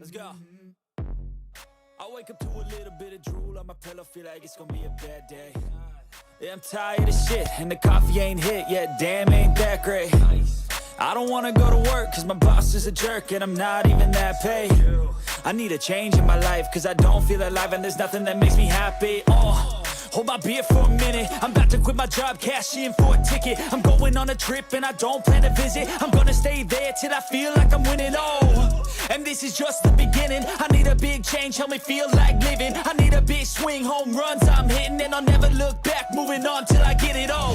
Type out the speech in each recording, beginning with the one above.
Let's go. I wake up to a little bit of drool on my pillow, feel like it's gonna be a bad day. Yeah, I'm tired of shit, and the coffee ain't hit yet, damn ain't that great. I don't wanna go to work, cause my boss is a jerk, and I'm not even that paid. I need a change in my life, cause I don't feel alive, and there's nothing that makes me happy. Hold my beer for a minute, I'm about to quit my job, cash in for a ticket. I'm going on a trip and I don't plan to visit. I'm gonna stay there till I feel like I'm winning, and this is just the beginning. I need a big change, help me feel like living. I need a big swing, home runs I'm hitting, and I'll never look back, moving on till I get it all.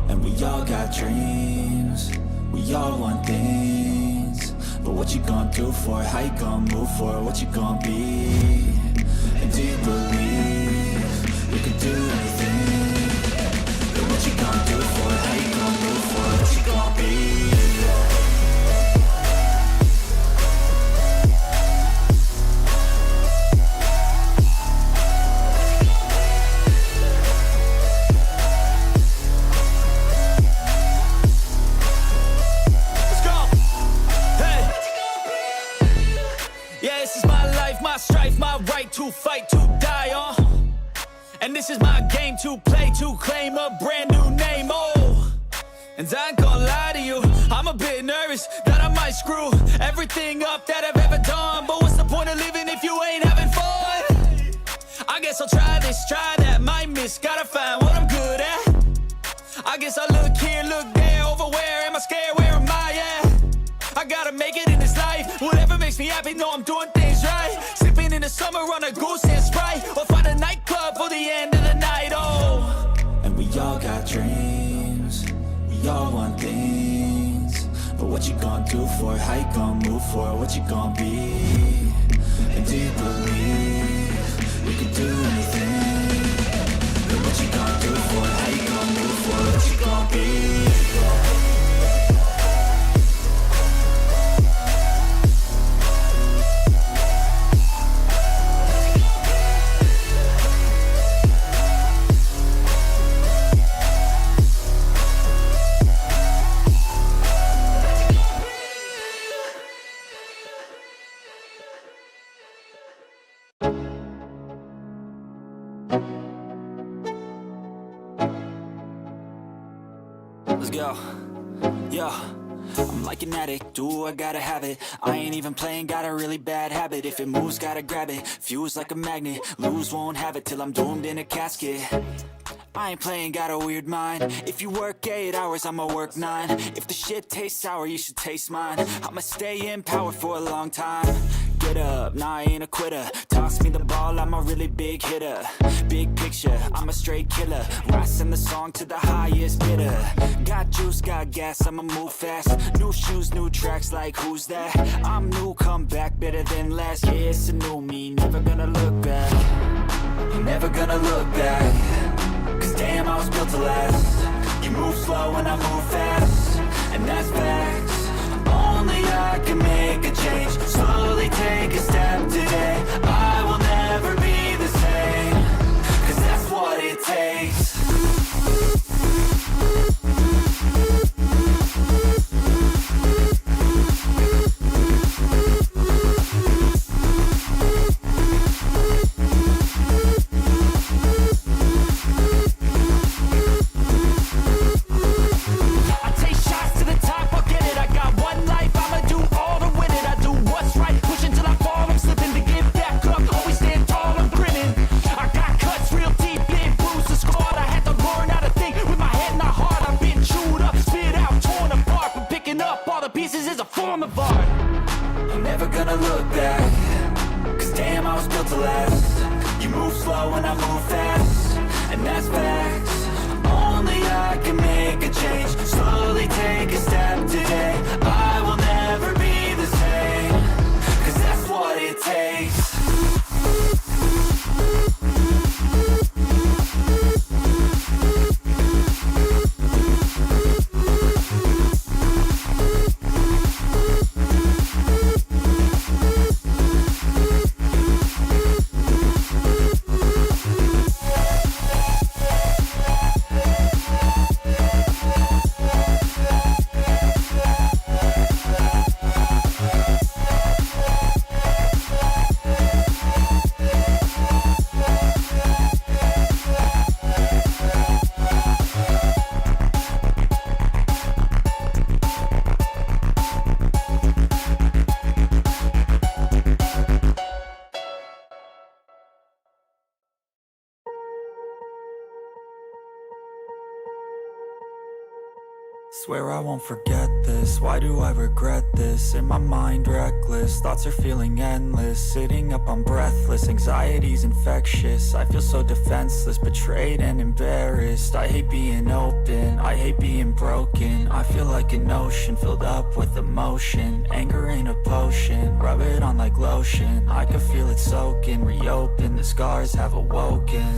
And we all got dreams, we all want things, but what you gonna do for it? How you gonna move for it? What you gonna be? And do you believe you can do anything? But what you gonna do for it? How you gonna move for it? What you gonna be? My strife, my right to fight, to die on. And this is my game to play, to claim a brand new name, And I ain't gonna lie to you, I'm a bit nervous that I might screw everything up that I've ever done. But what's the point of living if you ain't having fun? I guess I'll try this, try that, might miss, gotta find what I'm good at. I guess I look here, look there, over where am I scared, where am I at? I gotta make it in this life, whatever makes me happy, know I'm doing things right. Sipping in the summer on a goose and Sprite, or find a nightclub for the end of the night, And we all got dreams, we all want things, but what you gonna do for it? How you gonna move for it? What you gonna be? And do you believe you can do anything? But what you gonna do for it? How you gonna move for it? What you gonna be? Let's go. Yo, I'm like an addict, do I gotta have it. I ain't even playing, got a really bad habit. If it moves, gotta grab it, fuse like a magnet. Lose, won't have it till I'm doomed in a casket. I ain't playing, got a weird mind. If you work 8 hours, I'ma work 9. If the shit tastes sour, you should taste mine. I'ma stay in power for a long time. Get up, nah, I ain't a quitter. Toss me the ball, I'm a really big hitter. Big picture, I'm a straight killer. Rising the song to the highest bidder. Got juice, got gas, I'ma move fast. New shoes, new tracks, like who's that? I'm new, come back, better than last. Yeah, it's a new me, never gonna look back. Never gonna look back. Cause damn, I was built to last. You move slow and I move fast, and that's facts. Only I can make a change. Slowly take a step today. I will never be the same, cause that's what it takes. Swear I won't forget this, why do I regret this? In my mind reckless, thoughts are feeling endless. Sitting up I'm breathless, anxiety's infectious. I feel so defenseless, betrayed and embarrassed. I hate being open, I hate being broken. I feel like an ocean filled up with emotion. Anger ain't a potion, rub it on like lotion. I can feel it soaking, reopen, the scars have awoken.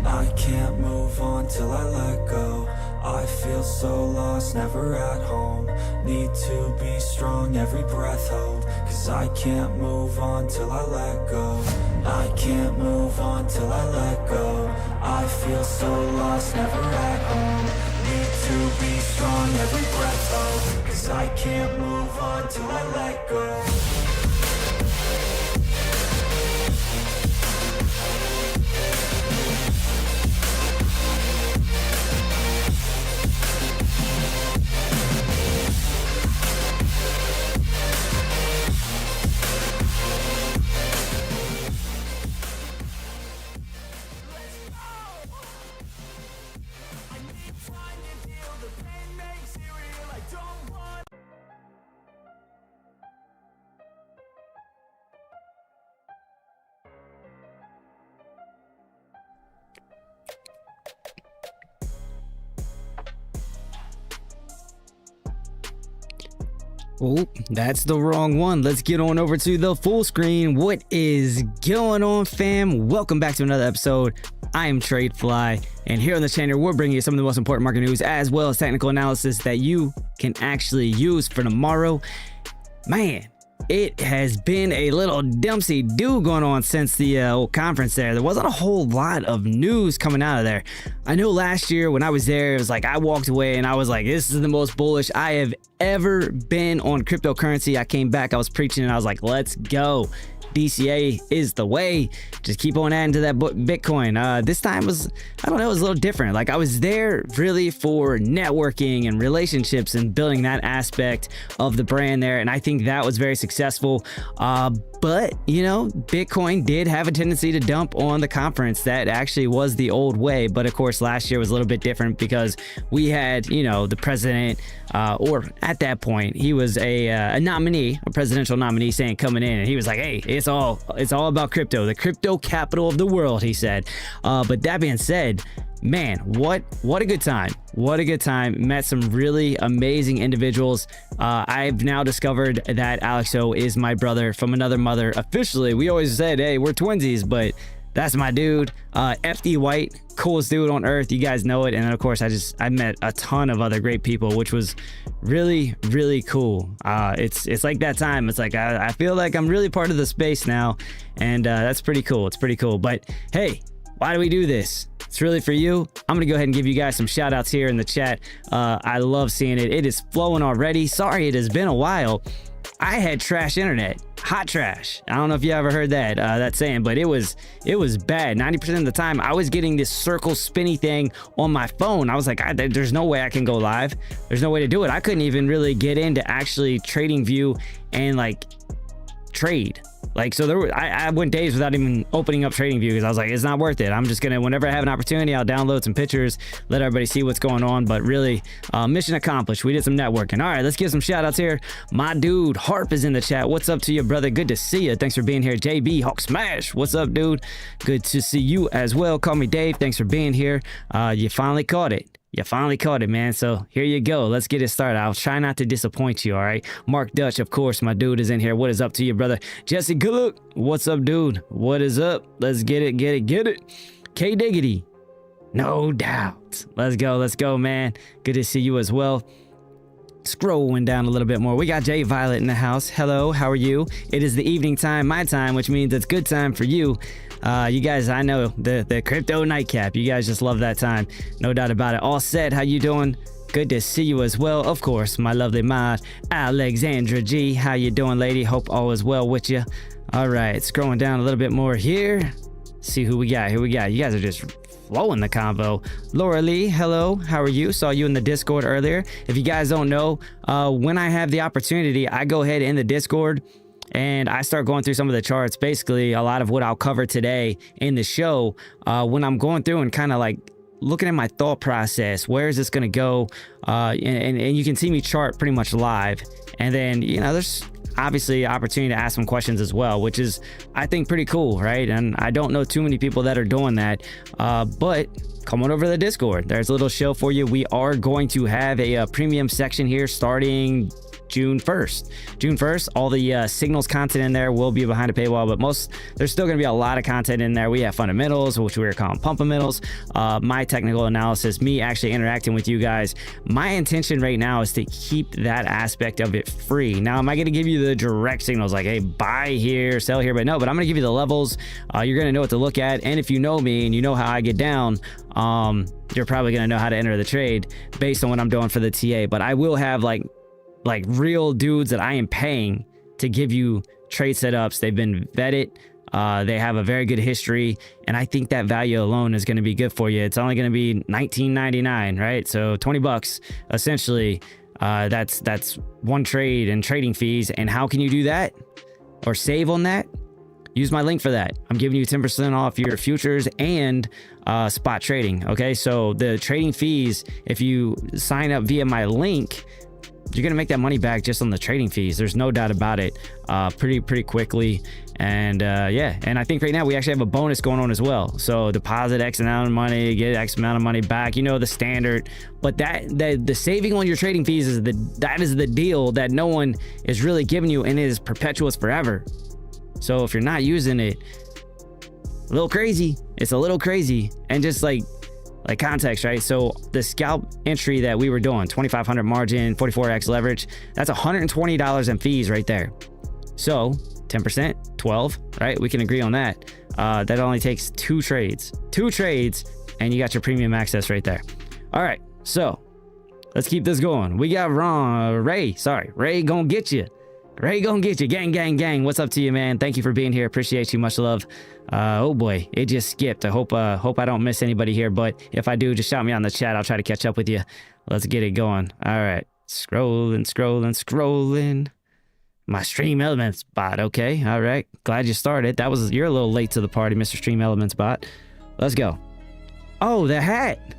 I can't move on till I let go. I feel so lost, never at home. Need to be strong, every breath hold. Cause I can't move on till I let go. I can't move on till I let go. I feel so lost, never at home. Need to be strong, every breath hold. Cause I can't move on till I let go. Oh, that's the wrong one. Let's get on over to the full screen. What is going on, fam? Welcome back to another episode. I am TradeFly, and here on the channel, we're bringing you some of the most important market news as well as technical analysis that you can actually use for tomorrow. Man, it has been a little dumpsy-doo going on since the old conference there. There wasn't a whole lot of news coming out of there. I know last year when I was there, it was like I walked away and I was like, this is the most bullish I have ever been on cryptocurrency. I came back, I was preaching, and I was like, let's go. DCA is the way. Just keep on adding to that Bitcoin. This time was, I don't know, it was a little different. Like I was there really for networking and relationships and building that aspect of the brand there. And I think that was very successful. But, you know, Bitcoin did have a tendency to dump on the conference. That actually was the old way. But of course, last year was a little bit different because we had, you know, the president, or at that point, he was a nominee, a presidential nominee saying coming in, and he was like, hey, it's all about crypto, the crypto capital of the world, he said. But that being said, man, what a good time. What a good time. Met some really amazing individuals. I've now discovered that Alexo is my brother from another mother. Officially, we always said, hey, we're twinsies, but that's my dude. FD White, coolest dude on earth. You guys know it. And then of course, I met a ton of other great people, which was really, really cool. It's like that time. It's like, I feel like I'm really part of the space now. And that's pretty cool. It's pretty cool. But hey, why do we do this? It's really for you. I'm gonna go ahead and give you guys some shout outs here in the chat. I love seeing it. It is flowing already. Sorry, it has been a while. I had trash internet, hot trash. I don't know if you ever heard that saying, but it was bad. 90% of the time I was getting this circle spinny thing on my phone. I was like, there's no way I can go live. There's no way to do it. I couldn't even really get into actually TradingView and like trade. Like, so I went days without even opening up TradingView because I was like, it's not worth it. I'm just gonna, whenever I have an opportunity, I'll download some pictures, let everybody see what's going on. But really, mission accomplished. We did some networking. All right, let's give some shout outs here. My dude Harp is in the chat. What's up to you, brother? Good to see you. Thanks for being here. JB Hawk Smash, what's up, dude? Good to see you as well. Call me Dave. Thanks for being here. You finally caught it. You finally caught it, man. So here you go. Let's get it started. I'll try not to disappoint you, all right? Mark Dutch, of course, my dude is in here. What is up to you, brother? Jesse Good. What's up, dude? What is up? Let's get it. K Diggity. No doubt. Let's go, man. Good to see you as well. Scrolling down a little bit more, we got Jay Violet in the house. Hello, how are you? It is the evening time, my time, which means it's good time for you. You guys, I know the crypto nightcap, you guys just love that time, no doubt about it. All said, how you doing? Good to see you as well. Of course, my lovely mod Alexandra G, how you doing, lady? Hope all is well with you. All right, scrolling down a little bit more here. See who we got. You guys are just flowing the convo. Laura Lee, hello, how are you? Saw you in the Discord earlier. If you guys don't know, when I have the opportunity, I go ahead in the Discord and I start going through some of the charts. Basically, a lot of what I'll cover today in the show, when I'm going through and kind of like looking at my thought process. Where is this going to go? And you can see me chart pretty much live. And then, you know, there's obviously opportunity to ask some questions as well, which is, I think, pretty cool, right? And I don't know too many people that are doing that, but come on over to the Discord. There's a little show for you. We are going to have a premium section here starting June 1st. All the signals content in there will be behind a paywall, but there's still going to be a lot of content in there. We have fundamentals, which we're calling pumpamentals, my technical analysis, me actually interacting with you guys. My intention right now is to keep that aspect of it free. Now, am I going to give you the direct signals like, hey, buy here, sell here? But no, but I'm going to give you the levels. You're going to know what to look at. And if you know me and you know how I get down, you're probably going to know how to enter the trade based on what I'm doing for the TA. But I will have like real dudes that I am paying to give you trade setups. They've been vetted. They have a very good history, and I think that value alone is going to be good for you. It's only going to be $19.99, right? So $20 essentially. That's one trade and trading fees. And how can you do that or save on that? Use my link for that. I'm giving you 10% off your futures and spot trading. Okay, so the trading fees, if you sign up via my link, you're gonna make that money back just on the trading fees. There's no doubt about it. Pretty quickly. And yeah, and I think right now we actually have a bonus going on as well. So deposit X amount of money, get X amount of money back. You know, the standard. But the saving on your trading fees is the deal that no one is really giving you, and it is perpetuous forever. So if you're not using it, a little crazy. It's a little crazy. And just like context, right? So the scalp entry that we were doing, 2,500 margin, 44x leverage, that's $120 in fees right there. So 10%, 12, right? We can agree on that. That only takes two trades, and you got your premium access right there. All right, so let's keep this going. We got Ray gonna get you. Gang. What's up to you, man? Thank you for being here. Appreciate you. Much love. Oh boy, it just skipped. I hope I don't miss anybody here, but if I do, just shout me on the chat. I'll try to catch up with you. Let's get it going. All right, scrolling. My Stream Elements bot. Okay, all right. Glad you started. You're a little late to the party, Mr. Stream Elements bot. Let's go. Oh, the hat.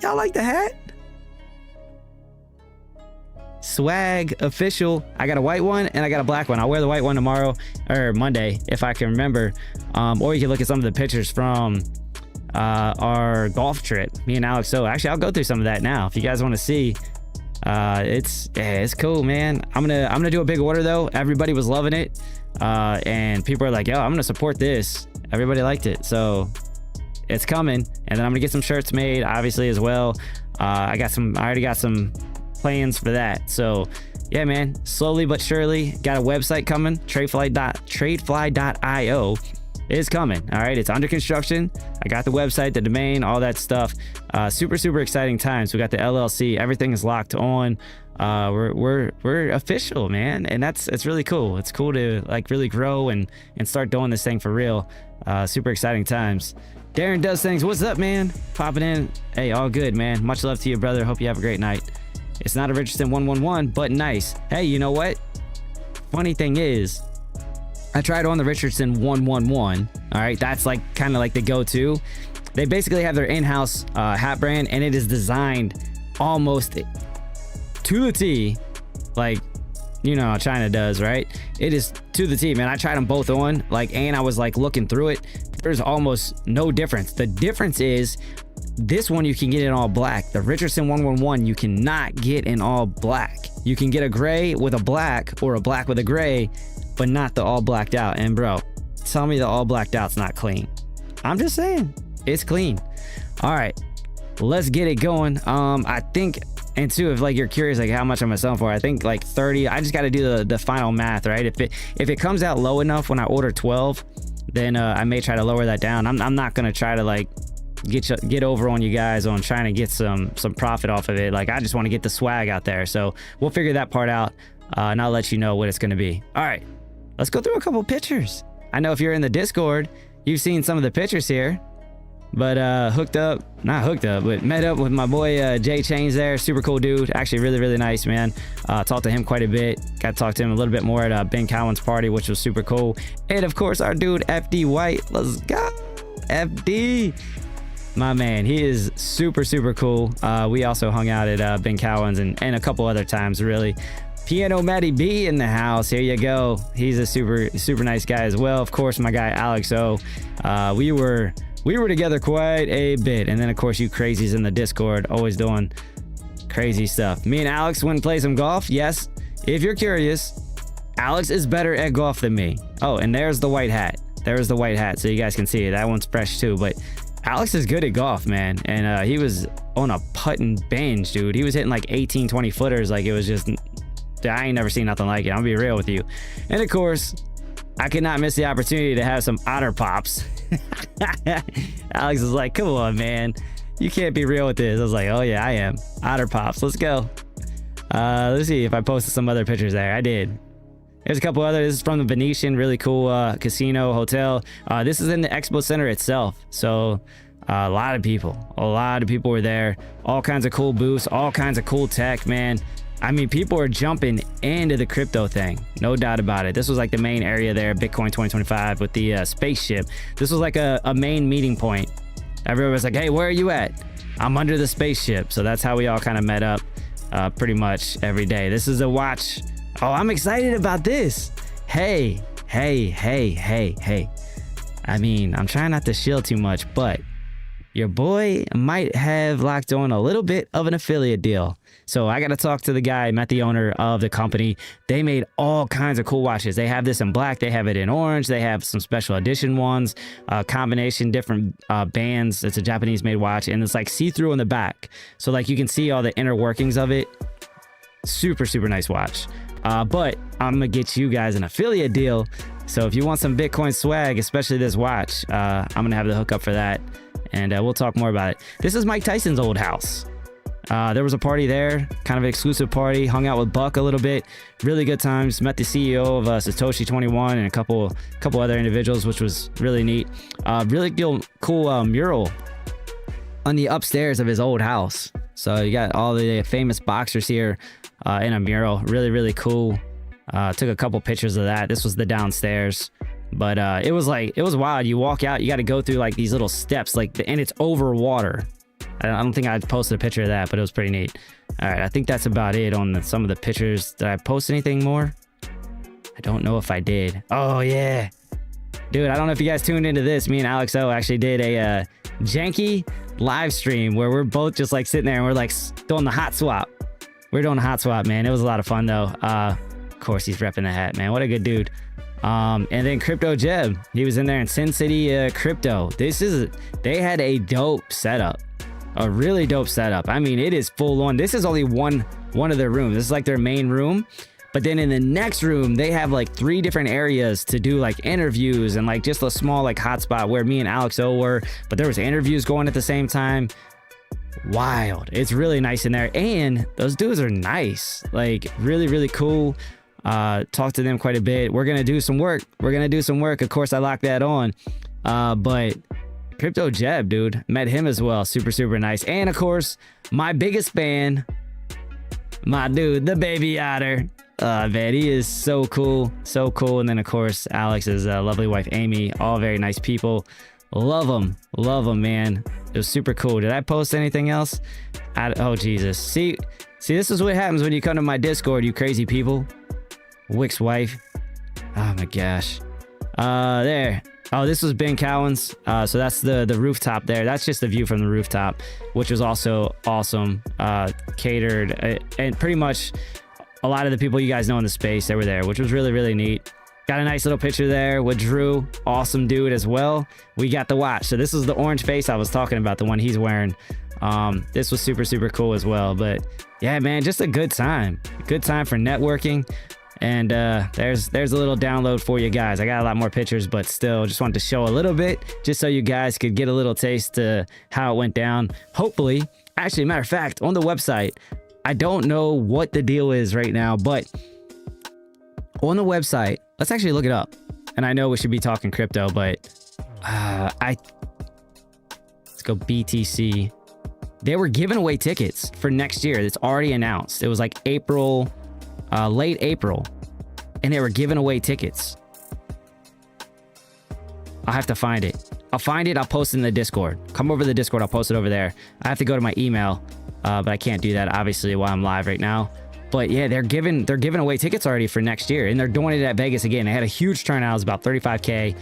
Y'all like the hat? Swag official. I got a white one and I got a black one. I'll wear the white one tomorrow or Monday if I can remember. Or you can look at some of the pictures from our golf trip, me and Alex. So actually, I'll go through some of that now if you guys want to see. It's cool, man. I'm gonna do a big order though. Everybody was loving it, and people are like, yo, I'm gonna support this. Everybody liked it, so it's coming. And then I'm gonna get some shirts made, obviously, as well. I already got some plans for that. So yeah, man, slowly but surely, got a website coming. TradeFly.io is coming. All right, it's under construction. I got the website, the domain, all that stuff. Super exciting times. We got the LLC. Everything is locked on. We're official, man, and it's really cool. It's cool to like really grow and start doing this thing for real. Super exciting times. Darren does things. What's up, man? Popping in. Hey, all good, man. Much love to you, brother. Hope you have a great night. It's not a Richardson 111, but nice. Hey, you know what? Funny thing is, I tried on the Richardson 111. All right, that's like kind of like the go-to. They basically have their in-house hat brand, and it is designed almost to the T, like you know how China does, right? It is to the T, man. I tried them both on, and I was like looking through it. There's almost no difference. The difference is this one you can get in all black. The Richardson 111 you cannot get in all black. You can get a gray with a black or a black with a gray, but not the all blacked out. And bro, tell me the all blacked out's not clean. I'm just saying, it's clean. All right, let's get it going. I think, and two, if you're curious how much I'm gonna sell for, I think 30. I just got to do the final math, right? If it comes out low enough when I order 12, then I may try to lower that down. I'm not gonna try to get over on you guys on trying to get some profit off of it. I just want to get the swag out there. So we'll figure that part out, and I'll let you know what it's gonna be. All right, let's go through a couple pictures. I know if you're in the Discord, you've seen some of the pictures here, but not hooked up, but met up with my boy Jay Chains there. Super cool dude, actually really nice, man. Talked to him quite a bit. Got to talk to him a little bit more at Ben Cowan's party, which was super cool. And of course our dude FD White. Let's go FD. My man, he is super cool. We also hung out at Ben Cowan's and a couple other times, really. Piano Matty B in the house. Here you go. He's a super nice guy as well. Of course, my guy Alex O. We were together quite a bit, and then of course you crazies in the Discord always doing crazy stuff. Me and Alex went and played some golf. Yes, if you're curious, Alex is better at golf than me. Oh, and there's the white hat. There's the white hat, so you guys can see it. That one's fresh too. But Alex is good at golf, man, and he was on a putting binge, dude. He was hitting like 18, 20 footers. Like, it was just, I ain't never seen nothing like it. I'll be real with you. And of course, I could not miss the opportunity to have some otter pops. Alex is like, come on, man, you can't be real with this. I was like, oh yeah, I am. Otter pops, let's go. Let's see if I posted some other pictures there. I did. There's a couple other. This is from the Venetian, really cool casino hotel. This is in the expo center itself, so a lot of people were there. All kinds of cool booths, all kinds of cool tech, man. I mean, people are jumping into the crypto thing, no doubt about it. This was like the main area there, Bitcoin 2025 with the spaceship. This was like a main meeting point. Everyone was like, hey, where are you at? I'm under the spaceship. So that's how we all kind of met up pretty much every day. This is a watch. Oh, I'm excited about this. Hey. I mean, I'm trying not to shield too much, but your boy might have locked on a little bit of an affiliate deal. So I got to talk to the guy, met the owner of the company. They made all kinds of cool watches. They have this in black. They have it in orange. They have some special edition ones, combination, different bands. It's a Japanese made watch, and it's like see-through in the back. So like you can see all the inner workings of it. Super nice watch. But I'm going to get you guys an affiliate deal. So if you want some Bitcoin swag, especially this watch, I'm going to have the hookup for that. And we'll talk more about it. This is Mike Tyson's old house. There was a party there, kind of an exclusive party. Hung out with Buck a little bit. Really good times. Met the CEO of Satoshi 21 and a couple other individuals, which was really neat. Really cool mural on the upstairs of his old house. So you got all the famous boxers here in a mural. Really cool. Took a couple pictures of that. This was the downstairs. But it was wild. You walk out, you got to go through like these little steps, and it's over water. I don't think I posted a picture of that, but it was pretty neat. All right, I think that's about it on some of the pictures. Did I post anything more? I don't know if I did. Oh yeah, dude, I don't know if you guys tuned into this. Me and Alex O actually did a janky live stream where we're both just like sitting there and we're like doing the hot swap. We're doing a hot swap, man. It was a lot of fun though. Of course, he's repping the hat, man. What a good dude. And then Crypto Jeb, he was in there in Sin City Crypto. They had a dope setup, a really dope setup. I mean, it is full on. This is only one of their rooms. This is like their main room. But then in the next room, they have like 3 different areas to do like interviews and like just a small like hotspot where me and Alex O were. But there was interviews going at the same time. Wild. It's really nice in there. And those dudes are nice. Like really cool. Talked to them quite a bit. We're gonna do some work. Of course, I locked that on. But Crypto Jeb, dude, met him as well. Super nice. And of course, my biggest fan, my dude, the Baby Otter. Man, he is so cool. And then of course, Alex's lovely wife Amy. All very nice people. Love them, man. It was super cool. Did I post anything else? Oh Jesus. See, this is what happens when you come to my Discord, you crazy people. Wick's wife. Oh my gosh. There. Oh, this was Ben Cowan's. So that's the rooftop there. That's just the view from the rooftop, which was also awesome. Catered and pretty much a lot of the people you guys know in the space, they were there, which was really neat. Got a nice little picture there with Drew. Awesome dude as well. We got the watch. So this is the orange face I was talking about, the one he's wearing. This was super cool as well. But yeah, man, just a good time. Good time for networking. And there's a little download for you guys. I got a lot more pictures, but still just wanted to show a little bit just so you guys could get a little taste to how it went down. Hopefully, actually, matter of fact, on the website, I don't know what the deal is right now, but on the website, let's actually look it up. And I know we should be talking crypto, but let's go BTC. They were giving away tickets for next year. It's already announced. It was like April, late April, and they were giving away tickets. I'll have to find it. I'll find it. I'll post it in the Discord. Come over to the Discord. I'll post it over there. I have to go to my email, but I can't do that obviously while I'm live right now. But yeah, they're giving away tickets already for next year, and they're doing it at Vegas again. They had a huge turnout. It was about 35K.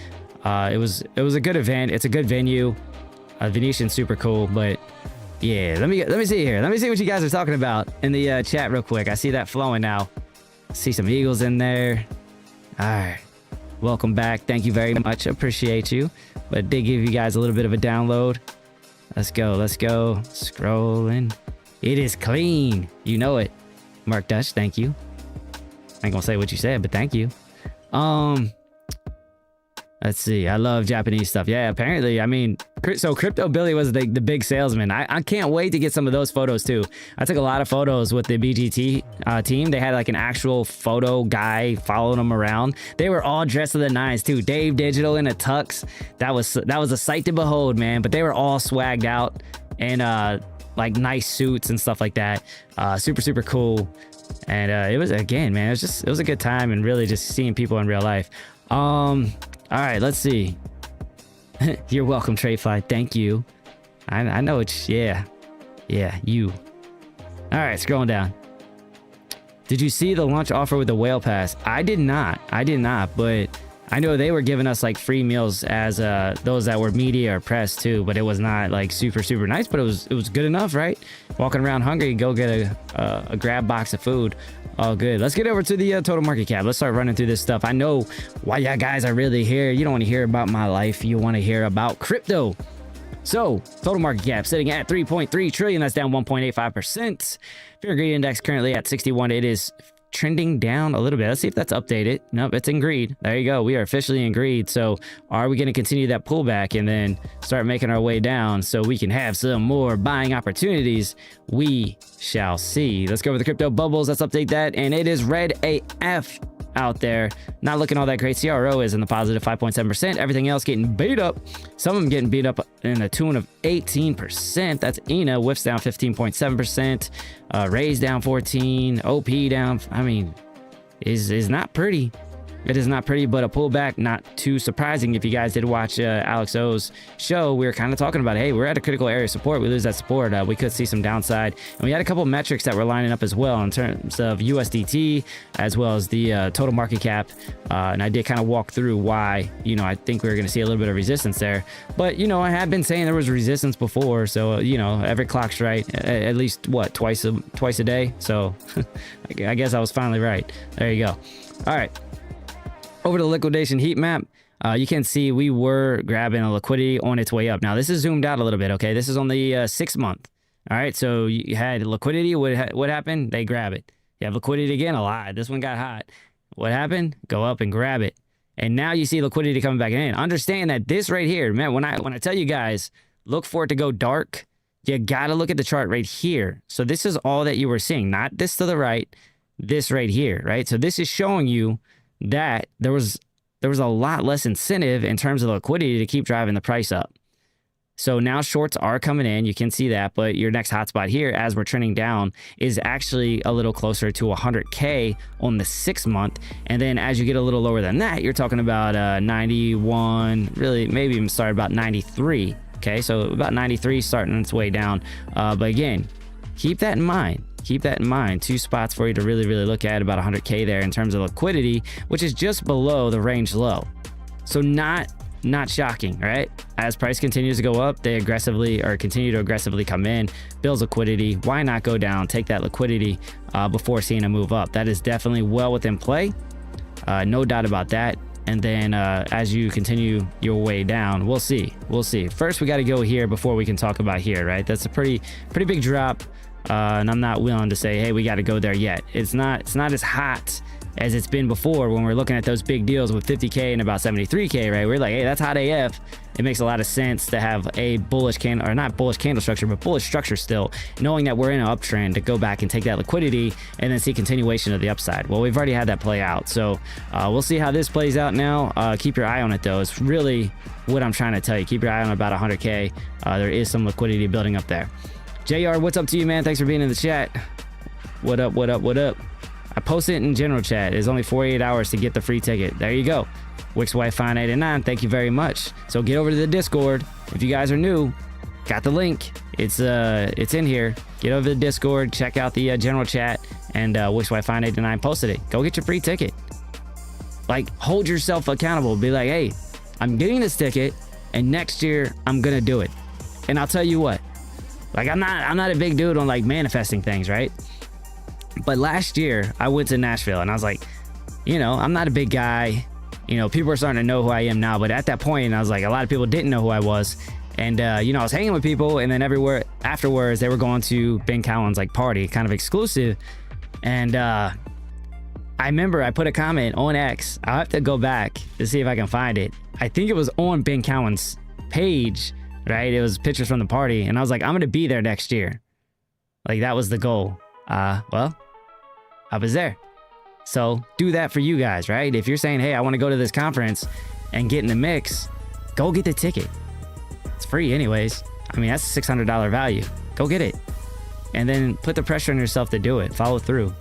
It was a good event. It's a good venue. Venetian's super cool, but yeah, let me see here. Let me see what you guys are talking about in the chat real quick. I see that flowing now. See some Eagles in there. All right, welcome back. Thank you very much. Appreciate you. But did give you guys a little bit of a download. Let's go. Scrolling. It is clean. You know it. Mark Dutch, thank you. I ain't gonna say what you said, but thank you. Let's see. I love Japanese stuff. Yeah, apparently. I mean, so Crypto Billy was the big salesman. I can't wait to get some of those photos too. I took a lot of photos with the BGT team. They had like an actual photo guy following them around. They were all dressed to the nines too. Dave Digital in a tux. That was a sight to behold, man. But they were all swagged out and like nice suits and stuff like that. Super cool. And it was, again, man, it was a good time, and really just seeing people in real life. All right, let's see. You're welcome, TradeFly. Thank you. I know it's, yeah, you. All right, scrolling down. Did you see the lunch offer with the whale pass? I did not, but I know they were giving us like free meals as those that were media or press too, but it was not like super nice, but it was good enough, right? Walking around hungry, go get a grab box of food. All good. Let's get over to the total market cap. Let's start running through this stuff. I know why y'all guys are really here. You don't want to hear about my life. You want to hear about crypto. So total market cap sitting at 3.3 trillion. That's down 1.85%. Fear greed index currently at 61. It is trending down a little bit. Let's see if that's updated. Nope, it's in greed. There you go. We are officially in greed. So are we going to continue that pullback and then start making our way down so we can have some more buying opportunities? We shall see. Let's go over the crypto bubbles. Let's update that. And it is red AF out there. Not looking all that great. CRO is in the positive 5.7%. Everything else getting beat up. Some of them getting beat up in a tune of 18%. That's ENA. Whiffs down 15.7%. Raise down 14. OP down. I mean, is not pretty. It is not pretty, but a pullback, not too surprising. If you guys did watch Alex O's show, we were kind of talking about, hey, we're at a critical area of support. We lose that support. We could see some downside. And we had a couple metrics that were lining up as well in terms of USDT, as well as the total market cap. And I did kind of walk through why, I think we were going to see a little bit of resistance there. But, I had been saying there was resistance before. So, every clock's right, at least, twice a day. So I guess I was finally right. There you go. All right. Over to the liquidation heat map, you can see we were grabbing a liquidity on its way up. Now, this is zoomed out a little bit, okay? This is on the 6 month. All right, so you had liquidity. What happened? They grab it. You have liquidity again, a lot. This one got hot. What happened? Go up and grab it. And now you see liquidity coming back in. Understand that this right here, man, when I tell you guys, look for it to go dark, you got to look at the chart right here. So this is all that you were seeing, not this to the right, this right here, right? So this is showing you that there was a lot less incentive in terms of liquidity to keep driving the price up. So now shorts are coming in, you can see that, but your next hotspot here as we're trending down is actually a little closer to 100K on the 6 month. And then as you get a little lower than that, you're talking about 91, really maybe even start about 93. Okay, so about 93 starting its way down. But again, keep that in mind. Keep that in mind. 2 spots for you to really look at, about 100K there in terms of liquidity, which is just below the range low. So not shocking, right? As price continues to go up, they continue to aggressively come in, builds liquidity. Why not go down, take that liquidity before seeing a move up? That is definitely well within play. No doubt about that. And then as you continue your way down, we'll see. First, we got to go here before we can talk about here, right? That's a pretty big drop. And I'm not willing to say, hey, we got to go there yet. It's not as hot as it's been before when we're looking at those big deals with 50K and about 73K, right? We're like, hey, that's hot AF. It makes a lot of sense to have a bullish candle, or not bullish candle structure, but bullish structure still, knowing that we're in an uptrend, to go back and take that liquidity and then see continuation of the upside. Well, we've already had that play out. So we'll see how this plays out now. Keep your eye on it though. It's really what I'm trying to tell you. Keep your eye on about 100K. There is some liquidity building up there. JR, what's up to you, man? Thanks for being in the chat. What up? I post it in general chat. It's only 48 hours to get the free ticket. There you go. WixWiFi99, thank you very much. So get over to the Discord. If you guys are new, got the link. It's in here. Get over to the Discord, check out the general chat, and WixWiFi99 posted it. Go get your free ticket. Like, hold yourself accountable. Be like, hey, I'm getting this ticket, and next year I'm gonna do it. And I'll tell you what, like, I'm not a big dude on like manifesting things, right? But last year I went to Nashville, and I was like, you know, I'm not a big guy. You know, people are starting to know who I am now, but at that point I was like, a lot of people didn't know who I was. And you know, I was hanging with people, and then everywhere afterwards they were going to Ben Cowan's like party, kind of exclusive. And I remember I put a comment on X. I'll have to go back to see if I can find it. I think it was on Ben Cowan's page, right? It was pictures from the party, and I was like, I'm gonna be there next year. Like, that was the goal. Well, I was there. So do that for you guys, right? If you're saying, hey, I want to go to this conference and get in the mix, go get the ticket. It's free anyways. I mean, that's a $600 value. Go get it. And then put the pressure on yourself to do it. Follow through.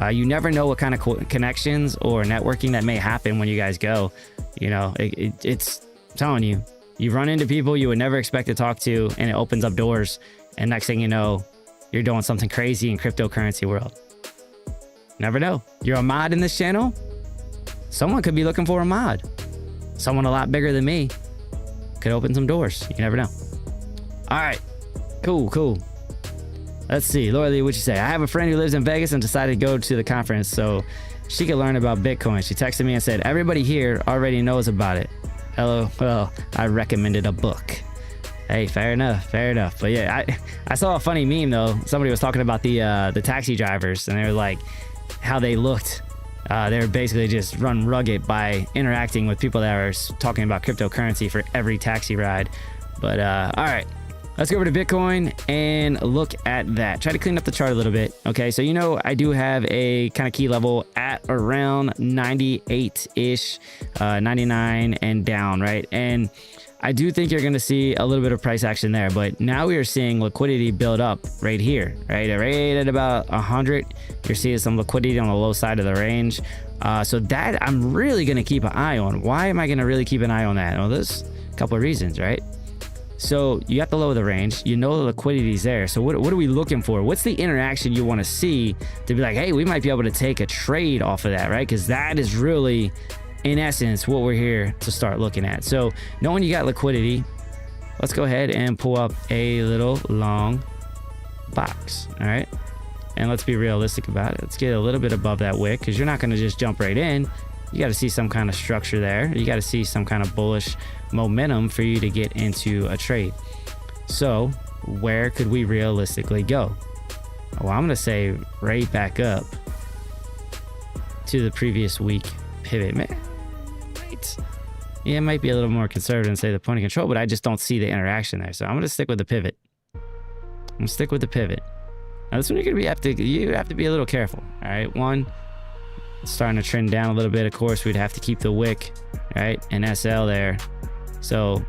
You never know what kind of connections or networking that may happen when you guys go. You know, it's I'm telling you, you run into people you would never expect to talk to, and it opens up doors. And next thing you know, you're doing something crazy in cryptocurrency world. Never know. You're a mod in this channel. Someone could be looking for a mod. Someone a lot bigger than me could open some doors. You never know. All right. Cool. Let's see. Laura Lee, what'd you say? I have a friend who lives in Vegas and decided to go to the conference so she could learn about Bitcoin. She texted me and said, everybody here already knows about it. Hello. Well, I recommended a book. Hey, fair enough. But yeah, I saw a funny meme though. Somebody was talking about the taxi drivers, and they were like, how they looked. They were basically just run rugged by interacting with people that are talking about cryptocurrency for every taxi ride. But all right, let's go over to Bitcoin and look at that. Try to clean up the chart a little bit. Okay, so you know I do have a kind of key level at around 98-ish, 99 and down, right? And I do think you're going to see a little bit of price action there, but now we are seeing liquidity build up right here, right at about 100. You're seeing some liquidity on the low side of the range. So that I'm really going to keep an eye on. Why am I going to really keep an eye on that? Well, there's a couple of reasons, right? So you got the low of the range, you know the liquidity is there. So what are we looking for? What's the interaction you want to see to be like, hey, we might be able to take a trade off of that, right? Because that is really, in essence, what we're here to start looking at. So knowing you got liquidity, let's go ahead and pull up a little long box. All right, and let's be realistic about it. Let's get a little bit above that wick, because you're not going to just jump right in. You got to see some kind of structure there. You got to see some kind of bullish momentum for you to get into a trade. So where could we realistically go? Well, I'm going to say right back up to the previous week pivot. Man, right. Yeah, it might be a little more conservative and say the point of control, but I just don't see the interaction there. So I'm going to stick with the pivot. I'm going to stick with the pivot. Now this one you're going to you have to be a little careful. All right, one, starting to trend down a little bit. Of course, we'd have to keep the wick, right, and SL there. So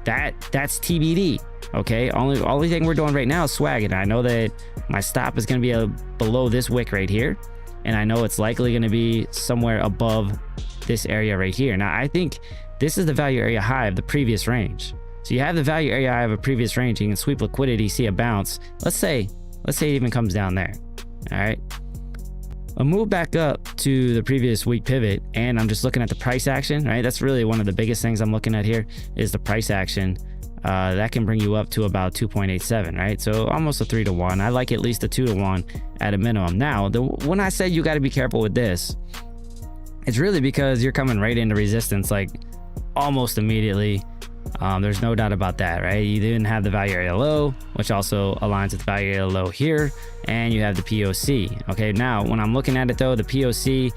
that's TBD. Okay, only thing we're doing right now is swagging. I know that my stop is going to be below this wick right here, and I know it's likely going to be somewhere above this area right here. Now I think this is the value area high of the previous range. So you have the value area high of a previous range. You can sweep liquidity, see a bounce. Let's say it even comes down there. All right, I'll move back up to the previous week pivot, and I'm just looking at the price action, right? That's really one of the biggest things I'm looking at here is the price action. That can bring you up to about 2.87, right? So almost a 3-to-1. I like at least a 2-to-1 at a minimum. Now, when I say you got to be careful with this, it's really because you're coming right into resistance like almost immediately. There's no doubt about that, right? You didn't have the value area low, which also aligns with the value area low here, and you have the POC. Okay, now when I'm looking at it though, the POC,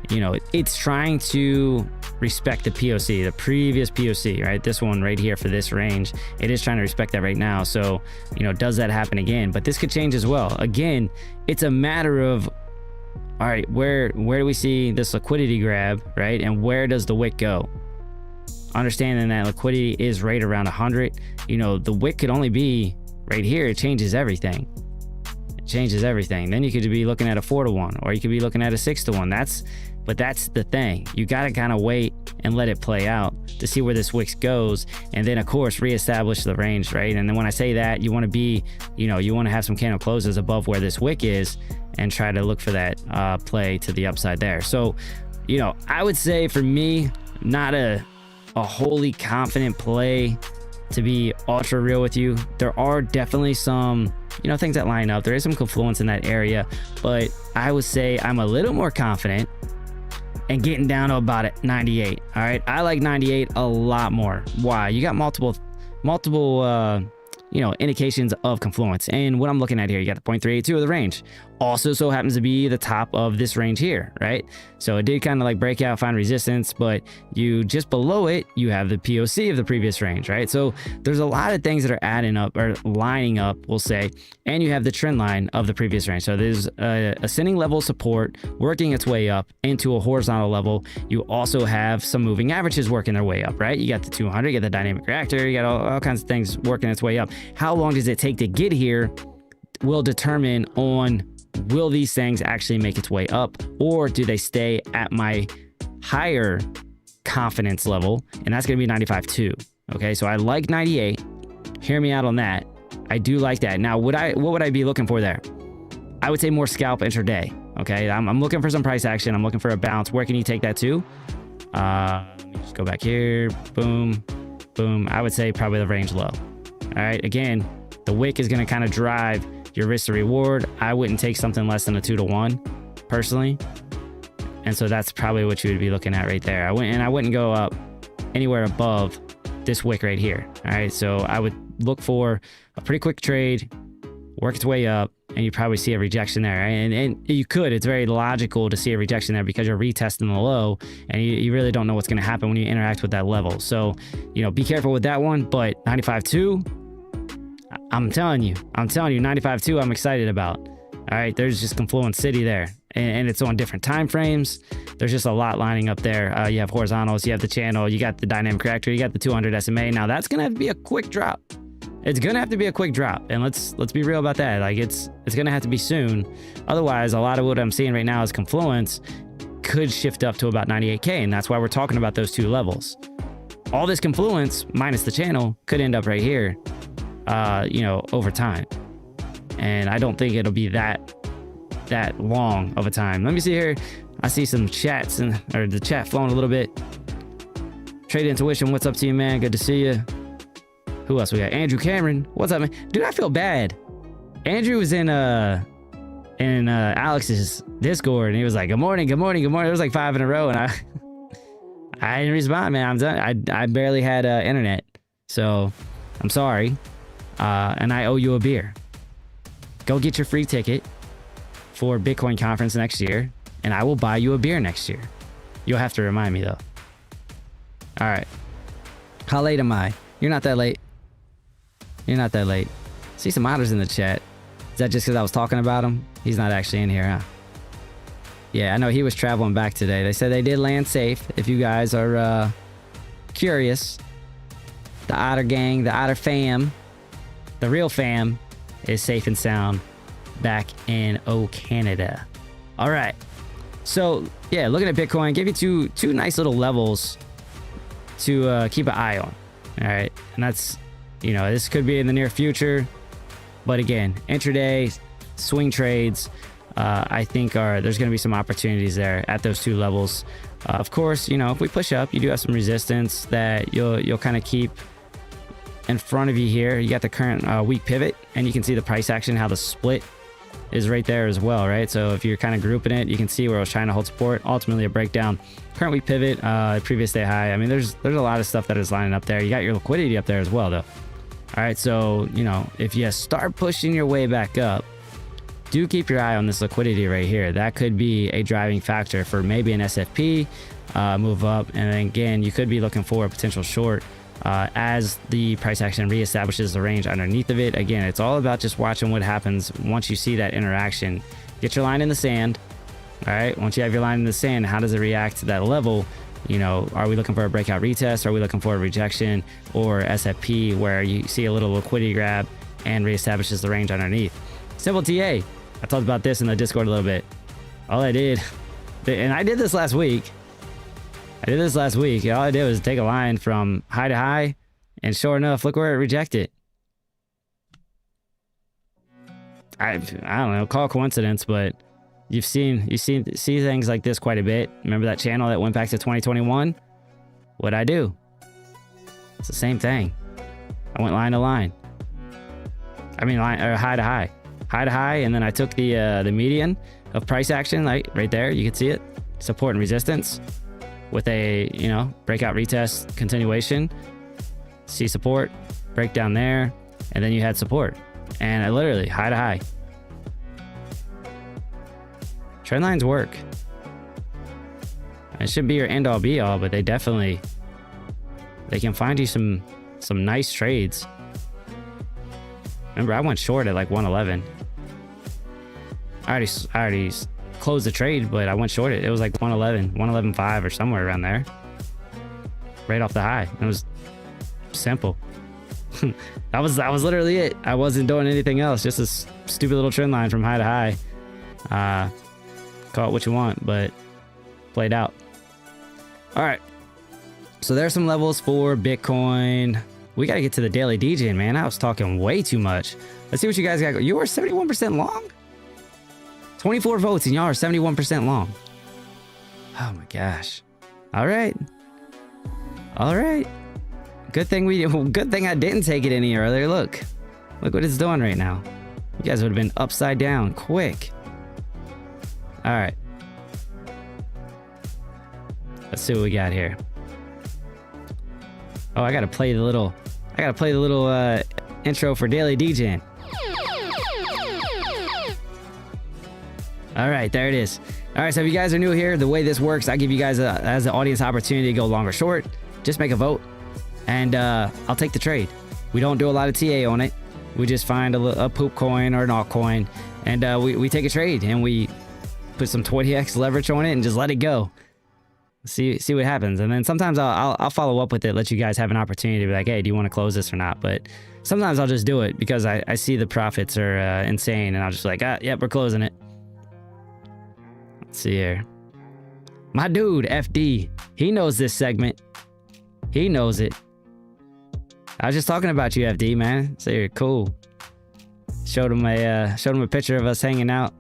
you know, it's trying to respect the POC, the previous POC, right? This one right here for this range, it is trying to respect that right now. So, you know, does that happen again? But this could change as well. Again, it's a matter of, all right, where do we see this liquidity grab, right? And where does the wick go? Understanding that liquidity is right around 100, you know, the wick could only be right here. It changes everything. changes everything. Then you could be looking at a 4-to-1, or you could be looking at a 6-to-1. But that's the thing. You got to kind of wait and let it play out to see where this wick goes, and then of course reestablish the range, right? And then when I say that, you want to be, you want to have some candle closes above where this wick is and try to look for that play to the upside there. So, I would say for me, not a wholly confident play, to be ultra real with you. There are definitely some, things that line up. There is some confluence in that area, but I would say I'm a little more confident and getting down to about 98. All right, I like 98 a lot more. Why? You got multiple indications of confluence, and what I'm looking at here, you got the 0.382 of the range. Also so happens to be the top of this range here, right? So it did kind of like break out, find resistance, but you just below it, you have the POC of the previous range, right? So there's a lot of things that are adding up or lining up, we'll say, and you have the trend line of the previous range. So there's a ascending level of support working its way up into a horizontal level. You also have some moving averages working their way up, right? You got the 200, you got the dynamic reactor, you got all kinds of things working its way up. How long does it take to get here will determine on, will these things actually make its way up, or do they stay at my higher confidence level? And that's going to be 95.2. Okay, so I like 98. Hear me out on that. I do like that. Now, what would I be looking for there? I would say more scalp intraday. Okay, I'm looking for some price action. I'm looking for a bounce. Where can you take that to? Let me just go back here. Boom, boom. I would say probably the range low. All right, again, the wick is going to kind of drive your risk to reward. I wouldn't take something less than a 2-to-1 personally. And so that's probably what you would be looking at right there. I wouldn't go up anywhere above this wick right here. All right, so I would look for a pretty quick trade, work its way up, and you probably see a rejection there. Right? And you could, it's very logical to see a rejection there because you're retesting the low, and you really don't know what's going to happen when you interact with that level. So, be careful with that one. But 95.2, I'm telling you, 95.2, I'm excited about. All right, there's just Confluence City there, and it's on different time frames. There's just a lot lining up there. You have horizontals, you have the channel, you got the dynamic reactor, you got the 200 SMA. Now that's gonna have to be a quick drop. It's gonna have to be a quick drop, and let's be real about that. Like it's gonna have to be soon. Otherwise, a lot of what I'm seeing right now is Confluence could shift up to about 98K, and that's why we're talking about those two levels. All this Confluence minus the channel could end up right here. Over time, and I don't think it'll be that long of a time. Let me see here. I see some chats or the chat flowing a little bit. Trade Intuition, what's up to you, man? Good to see you. Who else we got? Andrew Cameron, what's up, man? Dude, I feel bad. Andrew was in Alex's Discord, and he was like, "Good morning, good morning, good morning." It was like 5 in a row, and I didn't respond, man. I'm done. I barely had internet, so I'm sorry. And I owe you a beer. Go get your free ticket for Bitcoin conference next year, and I will buy you a beer next year. You'll have to remind me though. All right. How late am I? You're not that late. You're not that late. See some otters in the chat. Is that just because I was talking about him? He's not actually in here, huh? Yeah, I know he was traveling back today. They said they did land safe. If you guys are curious, the Otter Gang, the Otter fam, the real fam is safe and sound back in Canada. All right. So yeah, looking at Bitcoin, give you two nice little levels to keep an eye on. All right. And that's, this could be in the near future. But again, intraday swing trades, I think there's going to be some opportunities there at those two levels. Of course, if we push up, you do have some resistance that you'll kind of keep in front of you here. You got the current week pivot, and you can see the price action, how the split is right there as well, right? So if you're kind of grouping it, you can see where it was trying to hold support, ultimately a breakdown. Current week pivot, previous day high. I mean, there's a lot of stuff that is lining up there. You got your liquidity up there as well, though. All right, so if you start pushing your way back up, do keep your eye on this liquidity right here. That could be a driving factor for maybe an SFP move up, and then again, you could be looking for a potential short as the price action reestablishes the range underneath of it. Again, it's all about just watching what happens once you see that interaction. Get your line in the sand. All right, once you have your line in the sand, how does it react to that level? Are we looking for a breakout retest? Are we looking for a rejection or SFP where you see a little liquidity grab and reestablishes the range underneath? Simple TA. I talked about this in the Discord a little bit. All I did, and I did this last week. All I did was take a line from high to high, and sure enough, look where it rejected. I don't know, call coincidence, but you see things like this quite a bit. Remember that channel that went back to 2021? What'd I do? It's the same thing. I went line to line. I mean, high to high. High to high, and then I took the median of price action, like right there, you can see it. Support and resistance with a, you know, breakout retest continuation. See support, break down there, and then you had support. And I literally, high to high. Trend lines work. It shouldn't be your end all be all, but they can find you some nice trades. Remember, I went short at like 111. I already closed the trade, but I went short it. It was like 111, 111.5 or somewhere around there. Right off the high. It was simple. that was literally it. I wasn't doing anything else. Just a stupid little trend line from high to high. Call it what you want, but played out. All right. So there's some levels for Bitcoin. We got to get to the daily DJing, man. I was talking way too much. Let's see what you guys got. You were 71% long? 24 votes and y'all are 71% long. Oh my gosh. All right. Good thing I didn't take it any earlier. Look what it's doing right now. You guys would have been upside down quick. All right. Let's see what we got here. Oh, I gotta play the little intro for daily DJing. All right, there it is. All right, so if you guys are new here, the way this works, I give you guys as an audience opportunity to go long or short. Just make a vote, and I'll take the trade. We don't do a lot of TA on it. We just find a poop coin or an altcoin, and we take a trade, and we put some 20x leverage on it and just let it go. See what happens. And then sometimes I'll follow up with it, let you guys have an opportunity to be like, hey, do you want to close this or not? But sometimes I'll just do it because I see the profits are insane, and I'll just be like, yep, we're closing it. Let's see here. My dude, FD, he knows this segment. He knows it. I was just talking about you, FD, man. So you're cool. Showed him a picture of us hanging out.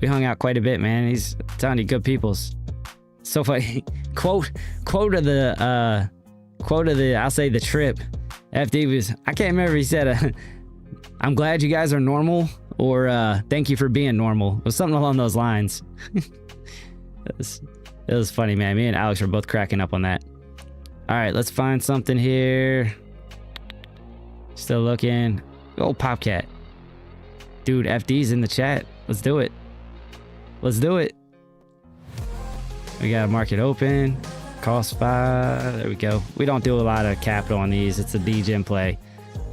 We hung out quite a bit, man. He's telling you, good peoples. So funny. Quote of the I'll say the trip. FD was, I can't remember, he said I'm glad you guys are normal, or thank you for being normal. It was something along those lines. It was funny, man. Me and Alex were both cracking up on that. All right, let's find something here. Still looking. Oh, Popcat. Dude, FD's in the chat. Let's do it. We got a market open. Cost 5. There we go. We don't do a lot of capital on these. It's a DGen play.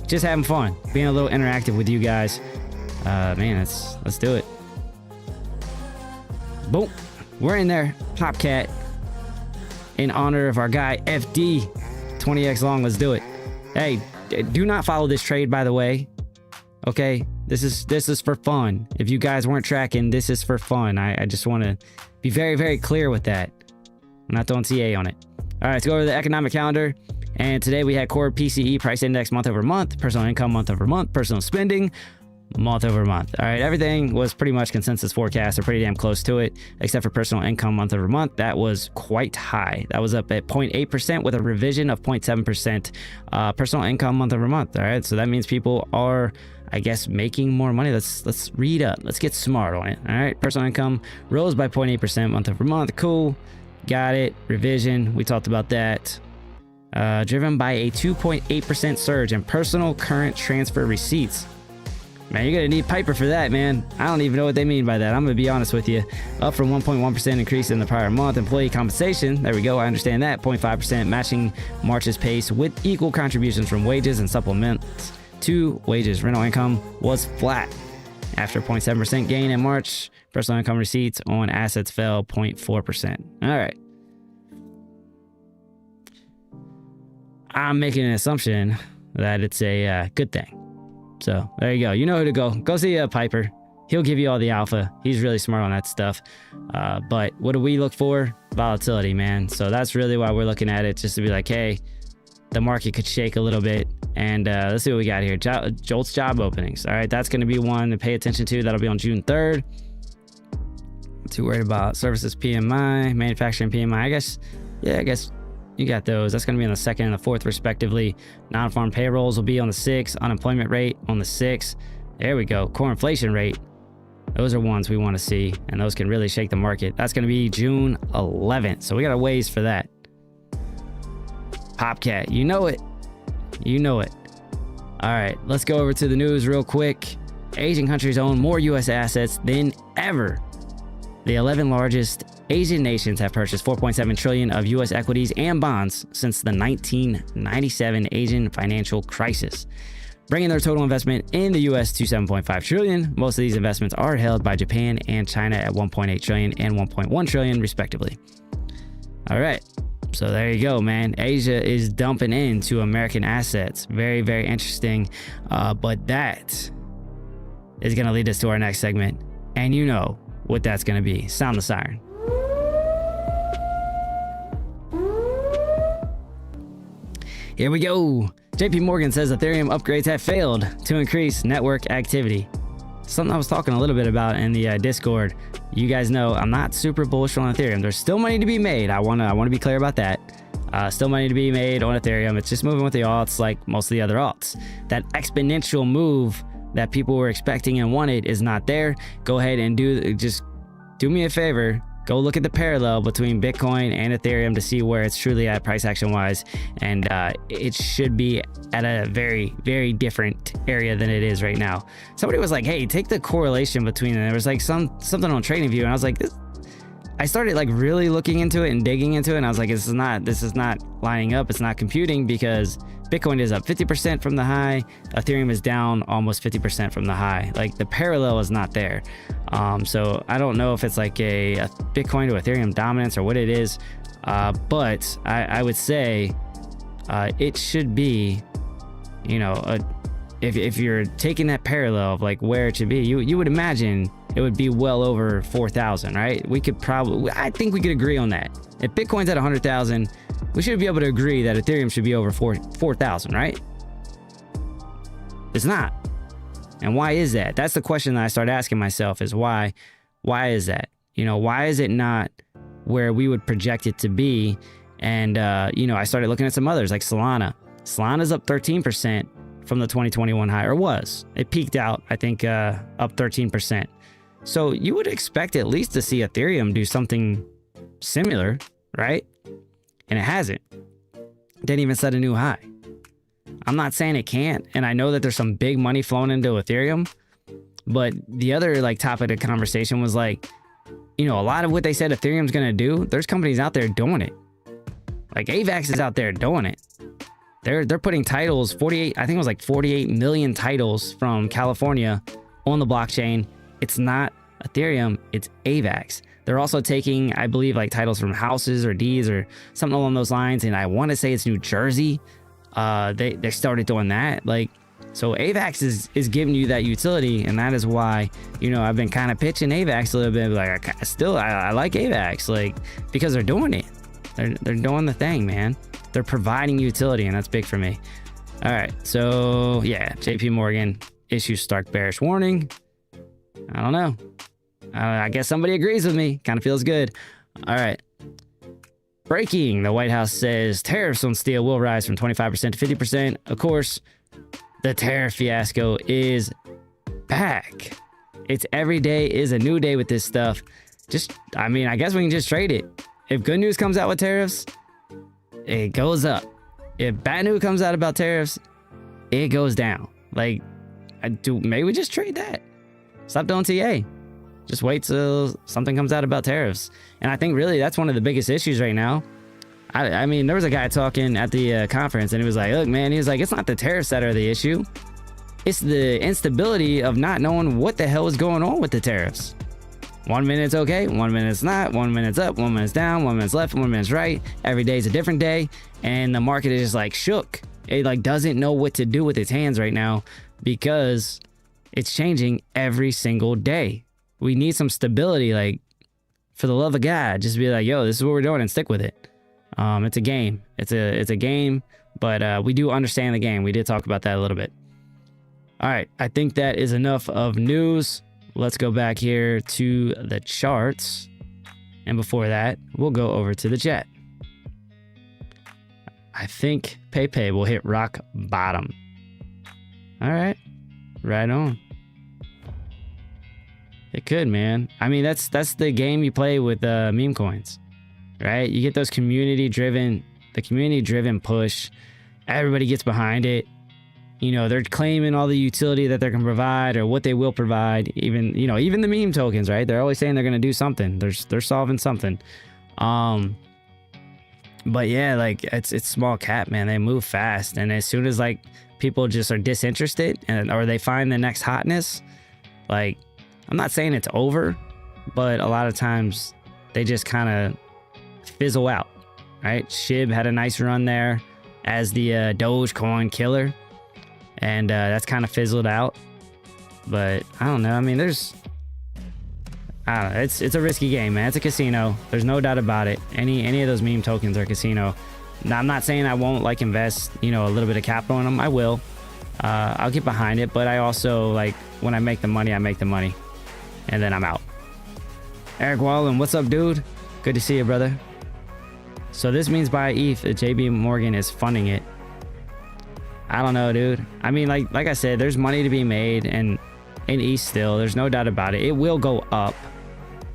Just having fun. Being a little interactive with you guys. Man, let's do it. Boom. We're in there. Popcat. In honor of our guy, FD. 20x long. Let's do it. Hey, do not follow this trade, by the way. Okay? This is for fun. If you guys weren't tracking, this is for fun. I just want to be very, very clear with that. I'm not throwing TA on it. All right, let's go over the economic calendar. And today we had core PCE price index month over month, personal income month over month, personal spending month over month. All right, everything was pretty much consensus forecast or pretty damn close to it, except for personal income month over month. That was quite high. That was up at 0.8% with a revision of 0.7% personal income month over month. All right, so that means people are, I guess, making more money. Let's read up. Let's get smart on it. All right, personal income rose by 0.8% month over month. Cool. Got it. Revision. We talked about that. Driven by a 2.8% surge in personal current transfer receipts. Man, you're gonna need Piper for that, man. I don't even know what they mean by that. I'm gonna be honest with you. Up from 1.1% increase in the prior month. Employee compensation, there we go, I understand that. 0.5% matching March's pace with equal contributions from wages and supplements to wages. Rental income was flat. After 0.7% gain in March, personal income receipts on assets fell 0.4%. All right. I'm making an assumption that it's a good thing. So there you go. You know who to go. Go see Piper. He'll give you all the alpha. He's really smart on that stuff. But what do we look for? Volatility, man. So that's really why we're looking at it, just to be like, hey, the market could shake a little bit. And let's see what we got here. Jolt's job openings. All right, that's going to be one to pay attention to. That'll be on June 3rd. Not too worried about services PMI, manufacturing PMI. I guess you got those. That's going to be on the 2nd and the 4th, respectively. Non-farm payrolls will be on the 6th. Unemployment rate on the 6th. There we go. Core inflation rate. Those are ones we want to see, and those can really shake the market. That's going to be June 11th. So we got a ways for that. Popcat, you know it. You know it. All right, let's go over to the news real quick. Asian countries own more U.S. assets than ever. The 11 largest Asian nations have purchased 4.7 trillion of U.S. equities and bonds since the 1997 Asian financial crisis, bringing their total investment in the U.S. to 7.5 trillion. Most of these investments are held by Japan and China at 1.8 trillion and 1.1 trillion, respectively. All right. So there you go, man. Asia is dumping into American assets. Very, very interesting. But that is going to lead us to our next segment. And you know what that's going to be. Sound the siren. Here we go. JP Morgan says Ethereum upgrades have failed to increase network activity. Something I was talking a little bit about in the Discord. You guys know I'm not super bullish on Ethereum. There's still money to be made. I want to be clear about that. Still money to be made on Ethereum. It's just moving with the alts like most of the other alts. That exponential move that people were expecting and wanted is not there. Go ahead and just do me a favor. Go look at the parallel between Bitcoin and Ethereum to see where it's truly at price action wise. And it should be at a very, very different area than it is right now. Somebody was like, hey, take the correlation between them. There was like something on TradingView, and I was like, I started like really looking into it and digging into it, and I was like, this is not lining up. It's not computing, because Bitcoin is up 50% from the high. Ethereum is down almost 50% from the high. Like the parallel is not there. So I don't know if it's like a Bitcoin to Ethereum dominance or what it is. But I would say it should be, you know, if you're taking that parallel of like where it should be, you would imagine it would be well over 4,000, right? I think we could agree on that. If Bitcoin's at 100,000, we should be able to agree that Ethereum should be over 4,000, right? It's not. And why is that? That's the question that I started asking myself, is why is that? You know, why is it not where we would project it to be? And, you know, I started looking at some others like Solana. Solana's up 13% from the 2021 high, or was. It peaked out, I think, up 13%. So you would expect at least to see Ethereum do something similar, right? And it hasn't. Didn't even set a new high. I'm not saying it can't, and I know that there's some big money flowing into Ethereum, but the other like topic of conversation was like, you know, a lot of what they said Ethereum's gonna do, there's companies out there doing it. Like AVAX is out there doing it. They're putting titles, 48, I think it was like 48 million titles from California on the blockchain. It's not Ethereum, it's AVAX. They're also taking, I believe, like titles from houses or deeds or something along those lines. And I want to say it's New Jersey. They started doing that. Like, so AVAX is giving you that utility. And that is why, you know, I've been kind of pitching AVAX a little bit. Like, I like AVAX, like, because they're doing it. They're doing the thing, man. They're providing utility, and that's big for me. All right. So, yeah, JP Morgan issues stark bearish warning. I don't know. I guess somebody agrees with me. Kind of feels good. All right. Breaking. The White House says tariffs on steel will rise from 25% to 50%. Of course, the tariff fiasco is back. It's every day is a new day with this stuff. I mean, I guess we can just trade it. If good news comes out with tariffs, it goes up. If bad news comes out about tariffs, it goes down. Like, maybe we just trade that. Stop doing TA. Just wait till something comes out about tariffs. And I think really that's one of the biggest issues right now. I mean, there was a guy talking at the conference, and he was like, look, man, he was like, it's not the tariffs that are the issue. It's the instability of not knowing what the hell is going on with the tariffs. 1 minute it's okay, 1 minute it's not, 1 minute's up, 1 minute's down, 1 minute's left, 1 minute's right. Every day's a different day. And the market is just like shook. It like doesn't know what to do with its hands right now because it's changing every single day. We need some stability. Like, for the love of God, just be like, yo, this is what we're doing and stick with it. It's a game. It's a game, but we do understand the game. We did talk about that a little bit. All right, I think that is enough of news. Let's go back here to the charts. And before that, we'll go over to the chat. I think PayPay will hit rock bottom. All right, right on. It could, man. I mean, that's the game you play with meme coins, right? You get those the community-driven push. Everybody gets behind it. You know, they're claiming all the utility that they can provide or what they will provide. Even the meme tokens, right? They're always saying they're going to do something. They're solving something. But yeah, like it's small cap, man. They move fast, and as soon as like people just are disinterested or they find the next hotness, like, I'm not saying it's over, but a lot of times they just kind of fizzle out, right? SHIB had a nice run there as the Dogecoin killer, and that's kind of fizzled out. But I don't know. I mean, I don't know. It's a risky game, man. It's a casino. There's no doubt about it. Any of those meme tokens are a casino. Now, I'm not saying I won't like invest, a little bit of capital in them. I will. I'll get behind it, but I also like when I make the money, I make the money. And then I'm out. Eric Wallen, what's up, dude? Good to see you, brother. So this means buy ETH. JB Morgan is funding it. I don't know, dude. I mean, like I said, there's money to be made, and in ETH still, there's no doubt about it. It will go up.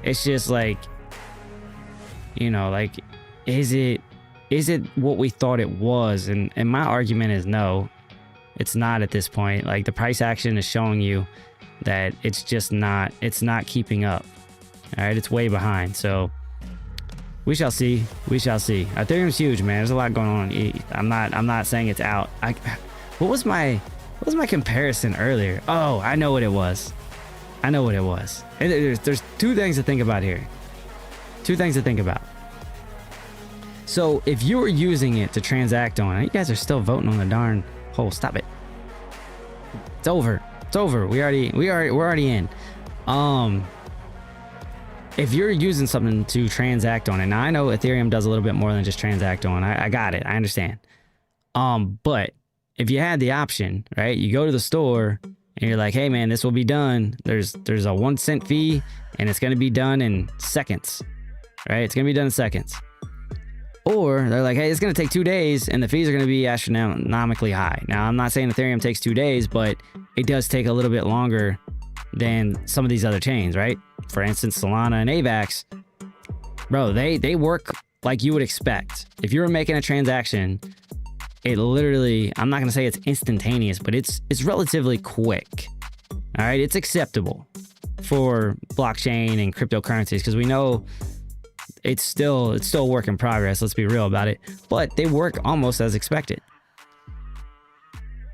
It's just like, like, is it what we thought it was? And my argument is no, it's not at this point. Like, the price action is showing you that it's not keeping up. All right, it's way behind. So we shall see. Ethereum's huge, man. There's a lot going on. I'm not saying it's out. What was my comparison earlier? Oh, I know what it was. There's two things to think about here. So if you were using it to transact on, you guys are still voting on the darn hole. Stop it. It's over. We're already in. If you're using something to transact on it, now I know Ethereum does a little bit more than just transact on. I got it. I understand. But if you had the option, right, you go to the store and you're like, hey man, this will be done. There's a 1 cent fee and it's going to be done in seconds, right? It's going to be done in seconds. Or they're like, hey, it's going to take 2 days and the fees are going to be astronomically high. Now, I'm not saying Ethereum takes 2 days, but it does take a little bit longer than some of these other chains, right? For instance, Solana and AVAX, bro, they work like you would expect. If you were making a transaction, it literally, I'm not going to say it's instantaneous, but it's relatively quick. All right, it's acceptable for blockchain and cryptocurrencies because we know it's still a work in progress. Let's be real about it, but they work almost as expected.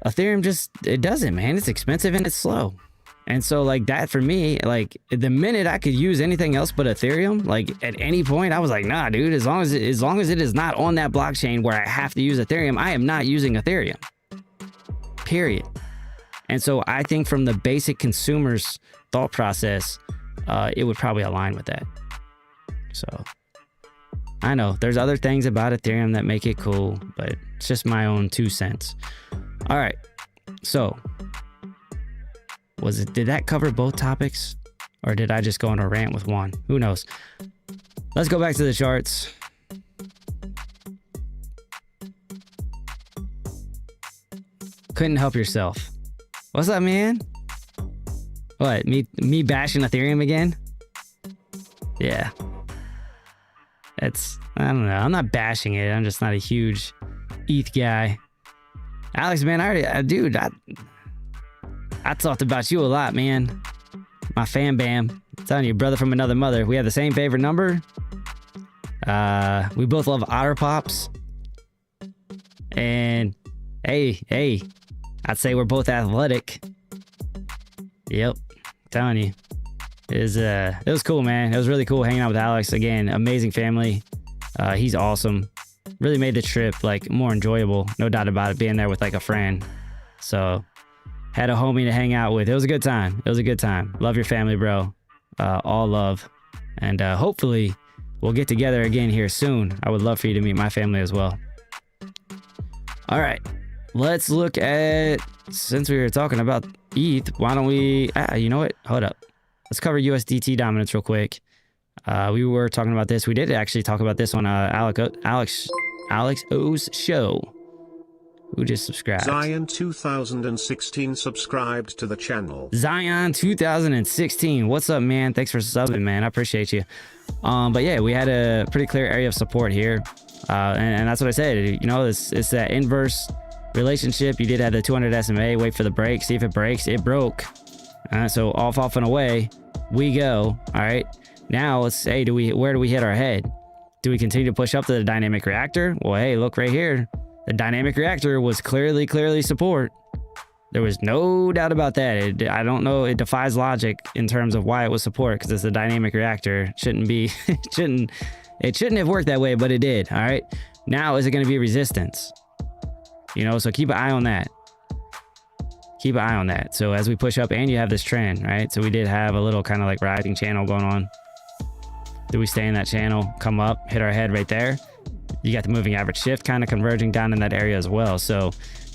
Ethereum it doesn't, man. It's expensive and it's slow. And so like that for me, like the minute I could use anything else but Ethereum, like at any point I was like, nah, dude, as long as it is not on that blockchain where I have to use Ethereum, I am not using Ethereum, period. And so I think from the basic consumer's thought process, it would probably align with that. So I know there's other things about Ethereum that make it cool, but it's just my own 2 cents. All right. So did that cover both topics or did I just go on a rant with one? Who knows? Let's go back to the charts. Couldn't help yourself. What's up, man? What, me bashing Ethereum again? Yeah. I don't know. I'm not bashing it. I'm just not a huge ETH guy. Alex, man, I talked about you a lot, man. My fan bam. I'm telling you, brother from another mother. We have the same favorite number. We both love Otter Pops. And hey, I'd say we're both athletic. Yep, I'm telling you. It was cool, man. It was really cool hanging out with Alex. Again, amazing family. He's awesome. Really made the trip like more enjoyable. No doubt about it, being there with like a friend. So had a homie to hang out with. It was a good time. It was a good time. Love your family, bro. All love. And hopefully we'll get together again here soon. I would love for you to meet my family as well. All right, let's look at, since we were talking about ETH, why don't we, you know what? Hold up. Let's cover USDT dominance real quick. We were talking about this. We did actually talk about this on Alex O's show. Who just subscribed? Zion 2016 subscribed to the channel. Zion 2016. What's up, man? Thanks for subbing, man. I appreciate you. But yeah, we had a pretty clear area of support here. And that's what I said. You know, it's that inverse relationship. You did have the 200 SMA. Wait for the break. See if it breaks. It broke. So off and away we go. All right. Now let's say, where do we hit our head? Do we continue to push up to the dynamic reactor? Well, hey, look right here. The dynamic reactor was clearly support. There was no doubt about that. I don't know. It defies logic in terms of why it was support, because it's a dynamic reactor. It shouldn't have worked that way, but it did. All right. Now, is it going to be resistance? You know, so keep an eye on that. Keep an eye on that. So as we push up, and you have this trend, right? So we did have a little kind of like rising channel going on. Do we stay in that channel, come up, hit our head right there? You got the moving average shift kind of converging down in that area as well. So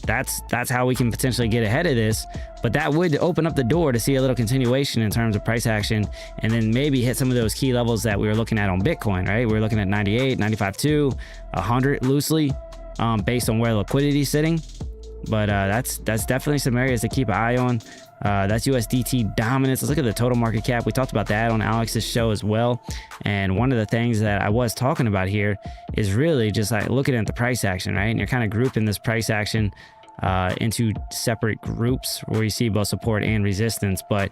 that's how we can potentially get ahead of this. But that would open up the door to see a little continuation in terms of price action, and then maybe hit some of those key levels that we were looking at on Bitcoin, right? We were looking at 98, 95.2, 100 loosely, based on where liquidity is sitting. But that's definitely some areas to keep an eye on. That's USDT dominance. Let's look at the total market cap. We talked about that on Alex's show as well. And one of the things that I was talking about here is really just like looking at the price action, right? And you're kind of grouping this price action into separate groups where you see both support and resistance. But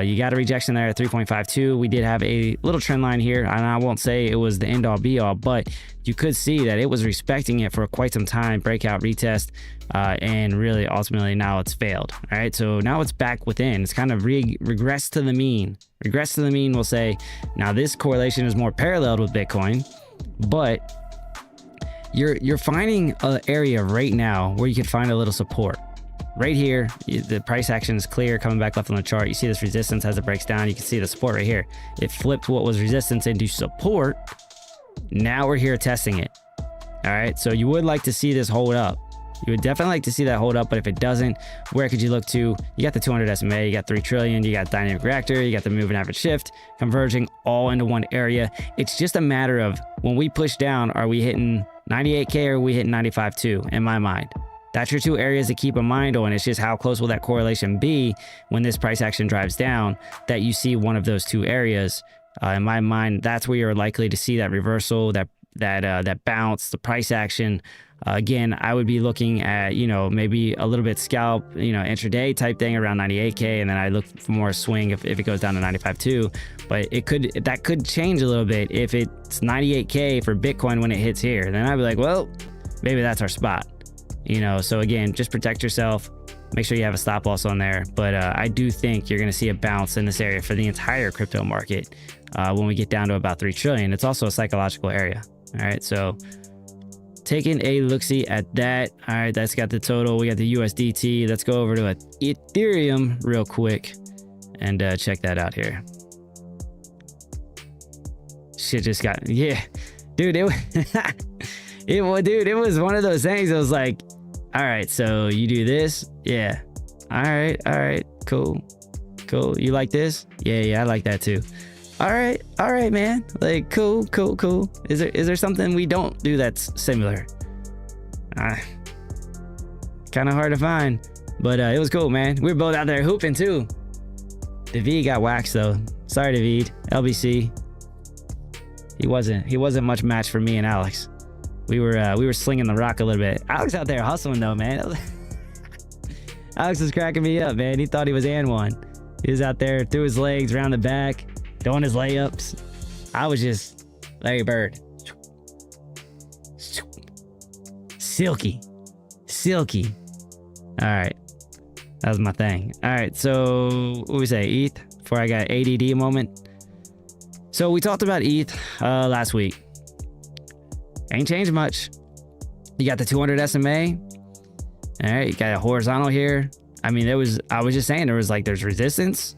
you got a rejection there at 3.52. We did have a little trend line here, and I won't say it was the end all be all, but you could see that it was respecting it for quite some time, breakout, retest, and really ultimately now it's failed. All right, so now it's back within. It's kind of regressed to the mean. Regress to the mean, we'll say. Now this correlation is more paralleled with Bitcoin, but you're finding an area right now where you can find a little support. Right here, the price action is clear, coming back left on the chart. You see this resistance as it breaks down. You can see the support right here. It flipped what was resistance into support. Now we're here testing it. All right, so you would like to see this hold up. You would definitely like to see that hold up, but if it doesn't, where could you look to? You got the 200 SMA, you got 3 trillion, you got dynamic reactor, you got the moving average shift, converging all into one area. It's just a matter of when we push down, are we hitting 98K or are we hitting 95.2 in my mind? That's your two areas to keep in mind on. It's just how close will that correlation be when this price action drives down, that you see one of those two areas. In my mind, that's where you're likely to see that reversal, that bounce, the price action. Again, I would be looking at, you know, maybe a little bit scalp, you know, intraday type thing around 98K, and then I look for more swing if it goes down to 95.2. But that could change a little bit if it's 98K for Bitcoin when it hits here. Then I'd be like, well, maybe that's our spot. You know, so again, just protect yourself. Make sure you have a stop loss on there. But I do think you're going to see a bounce in this area for the entire crypto market when we get down to about 3 trillion. It's also a psychological area. All right, so taking a look-see at that. All right, that's got the total. We got the USDT. Let's go over to Ethereum real quick and check that out here. Shit just got, yeah, dude, it was one of those things. It was like, all right, so you do this, yeah, all right, cool. You like this? Yeah, I like that too. All right, man. Like, cool. Is there something we don't do that's similar? Kind of hard to find, but it was cool, man. We were both out there hooping too. David got waxed though. Sorry, David. LBC. He wasn't much match for me and Alex. We were slinging the rock a little bit. Alex out there hustling though, man. Alex was cracking me up, man. He thought he was one. He was out there, threw his legs around the back, doing his layups. I was just Larry Bird. Silky. All right, that was my thing. All right, so what we say, ETH, before I got ADD moment. So we talked about ETH last week. Ain't changed much. You got the 200 SMA. All right, you got a horizontal here. I mean, I was just saying, there was like, there's resistance,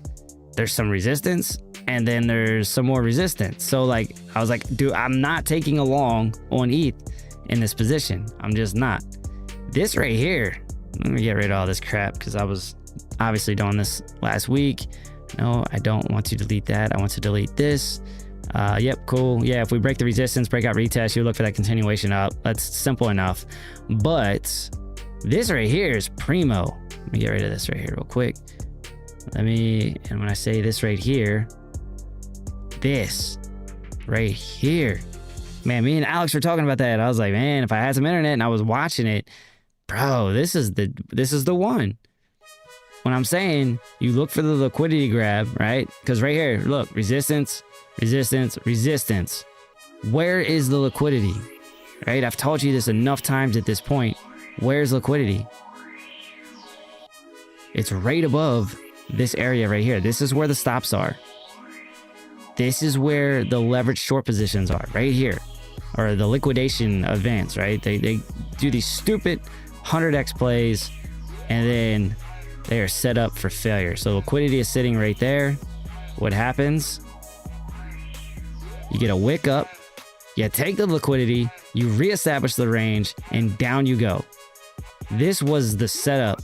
there's some resistance, and then there's some more resistance. So like, I was like, dude, I'm not taking a long on ETH in this position. I'm just not. This right here, let me get rid of all this crap because I was obviously doing this last week. No, I don't want to delete that. I want to delete this. Yep, cool. Yeah, if we break the resistance, breakout retest, you look for that continuation up. That's simple enough. But this right here is primo. Let me get rid of this right here real quick. And when I say this right here, this right here, man, me and Alex were talking about that. I was like, man, if I had some internet and I was watching it, bro, this is the one. When I'm saying you look for the liquidity grab, right? Because right here, look, resistance, resistance, resistance. Where is the liquidity? Right? I've told you this enough times at this point. Where's liquidity? It's right above this area right here. This is where the stops are. This is where the leveraged short positions are, right here. Or the liquidation events, right? They do these stupid 100x plays, and then they are set up for failure. So liquidity is sitting right there. What happens? You get a wick up, you take the liquidity, you reestablish the range, and down you go. This was the setup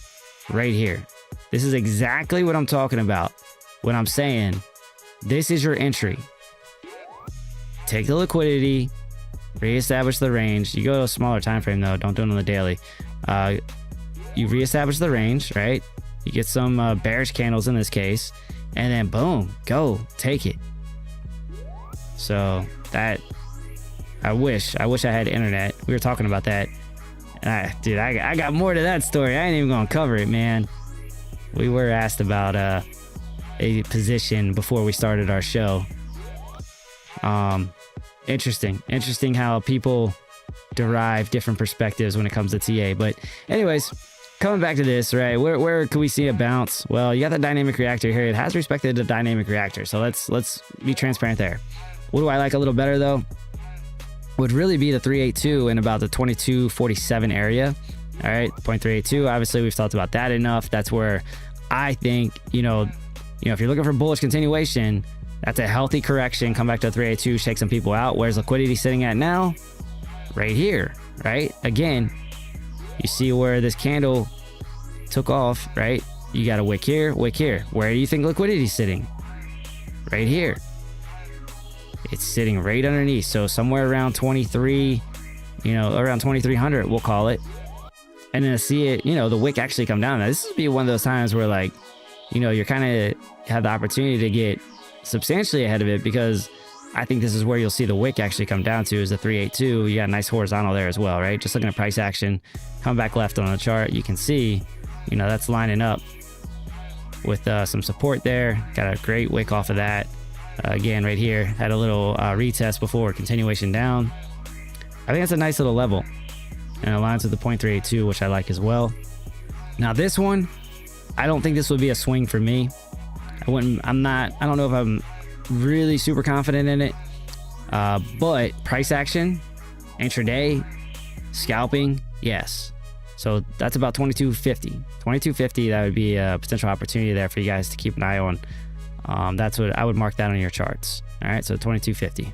right here. This is exactly what I'm talking about when I'm saying this is your entry. Take the liquidity, reestablish the range. You go to a smaller time frame though, don't do it on the daily. You reestablish the range, right? You get some bearish candles in this case, and then boom, go take it. So that, I wish I had internet. We were talking about that. Dude, I got more to that story. I ain't even gonna cover it, man. We were asked about a position before we started our show. Interesting how people derive different perspectives when it comes to TA. But anyways, coming back to this, right? Where can we see a bounce? Well, you got the dynamic reactor here. It has respected the dynamic reactor. So let's be transparent there. What do I like a little better though? Would really be the 382 and about the 2247 area. All right, 0.382. Obviously, we've talked about that enough. That's where I think, you know, if you're looking for bullish continuation, that's a healthy correction. Come back to 382, shake some people out. Where's liquidity sitting at now? Right here, right? Again, you see where this candle took off, right? You got a wick here, wick here. Where do you think liquidity's sitting? Right here. It's sitting right underneath. So somewhere around 23, around 2300, we'll call it. And then to see it, the wick actually come down. Now, this would be one of those times where, like, you're kind of have the opportunity to get substantially ahead of it, because I think this is where you'll see the wick actually come down to, is the 382. You got a nice horizontal there as well, right? Just looking at price action, come back left on the chart, you can see, that's lining up with some support there. Got a great wick off of that. Again, right here, had a little retest before continuation down. I think that's a nice little level, and aligns with the 0.382, which I like as well. Now this one, I don't think this would be a swing for me. I don't know if I'm really super confident in it, but price action, intraday, scalping, yes. So that's about 2250. 2250, that would be a potential opportunity there for you guys to keep an eye on. That's what I would mark that on your charts. All right, so 2250.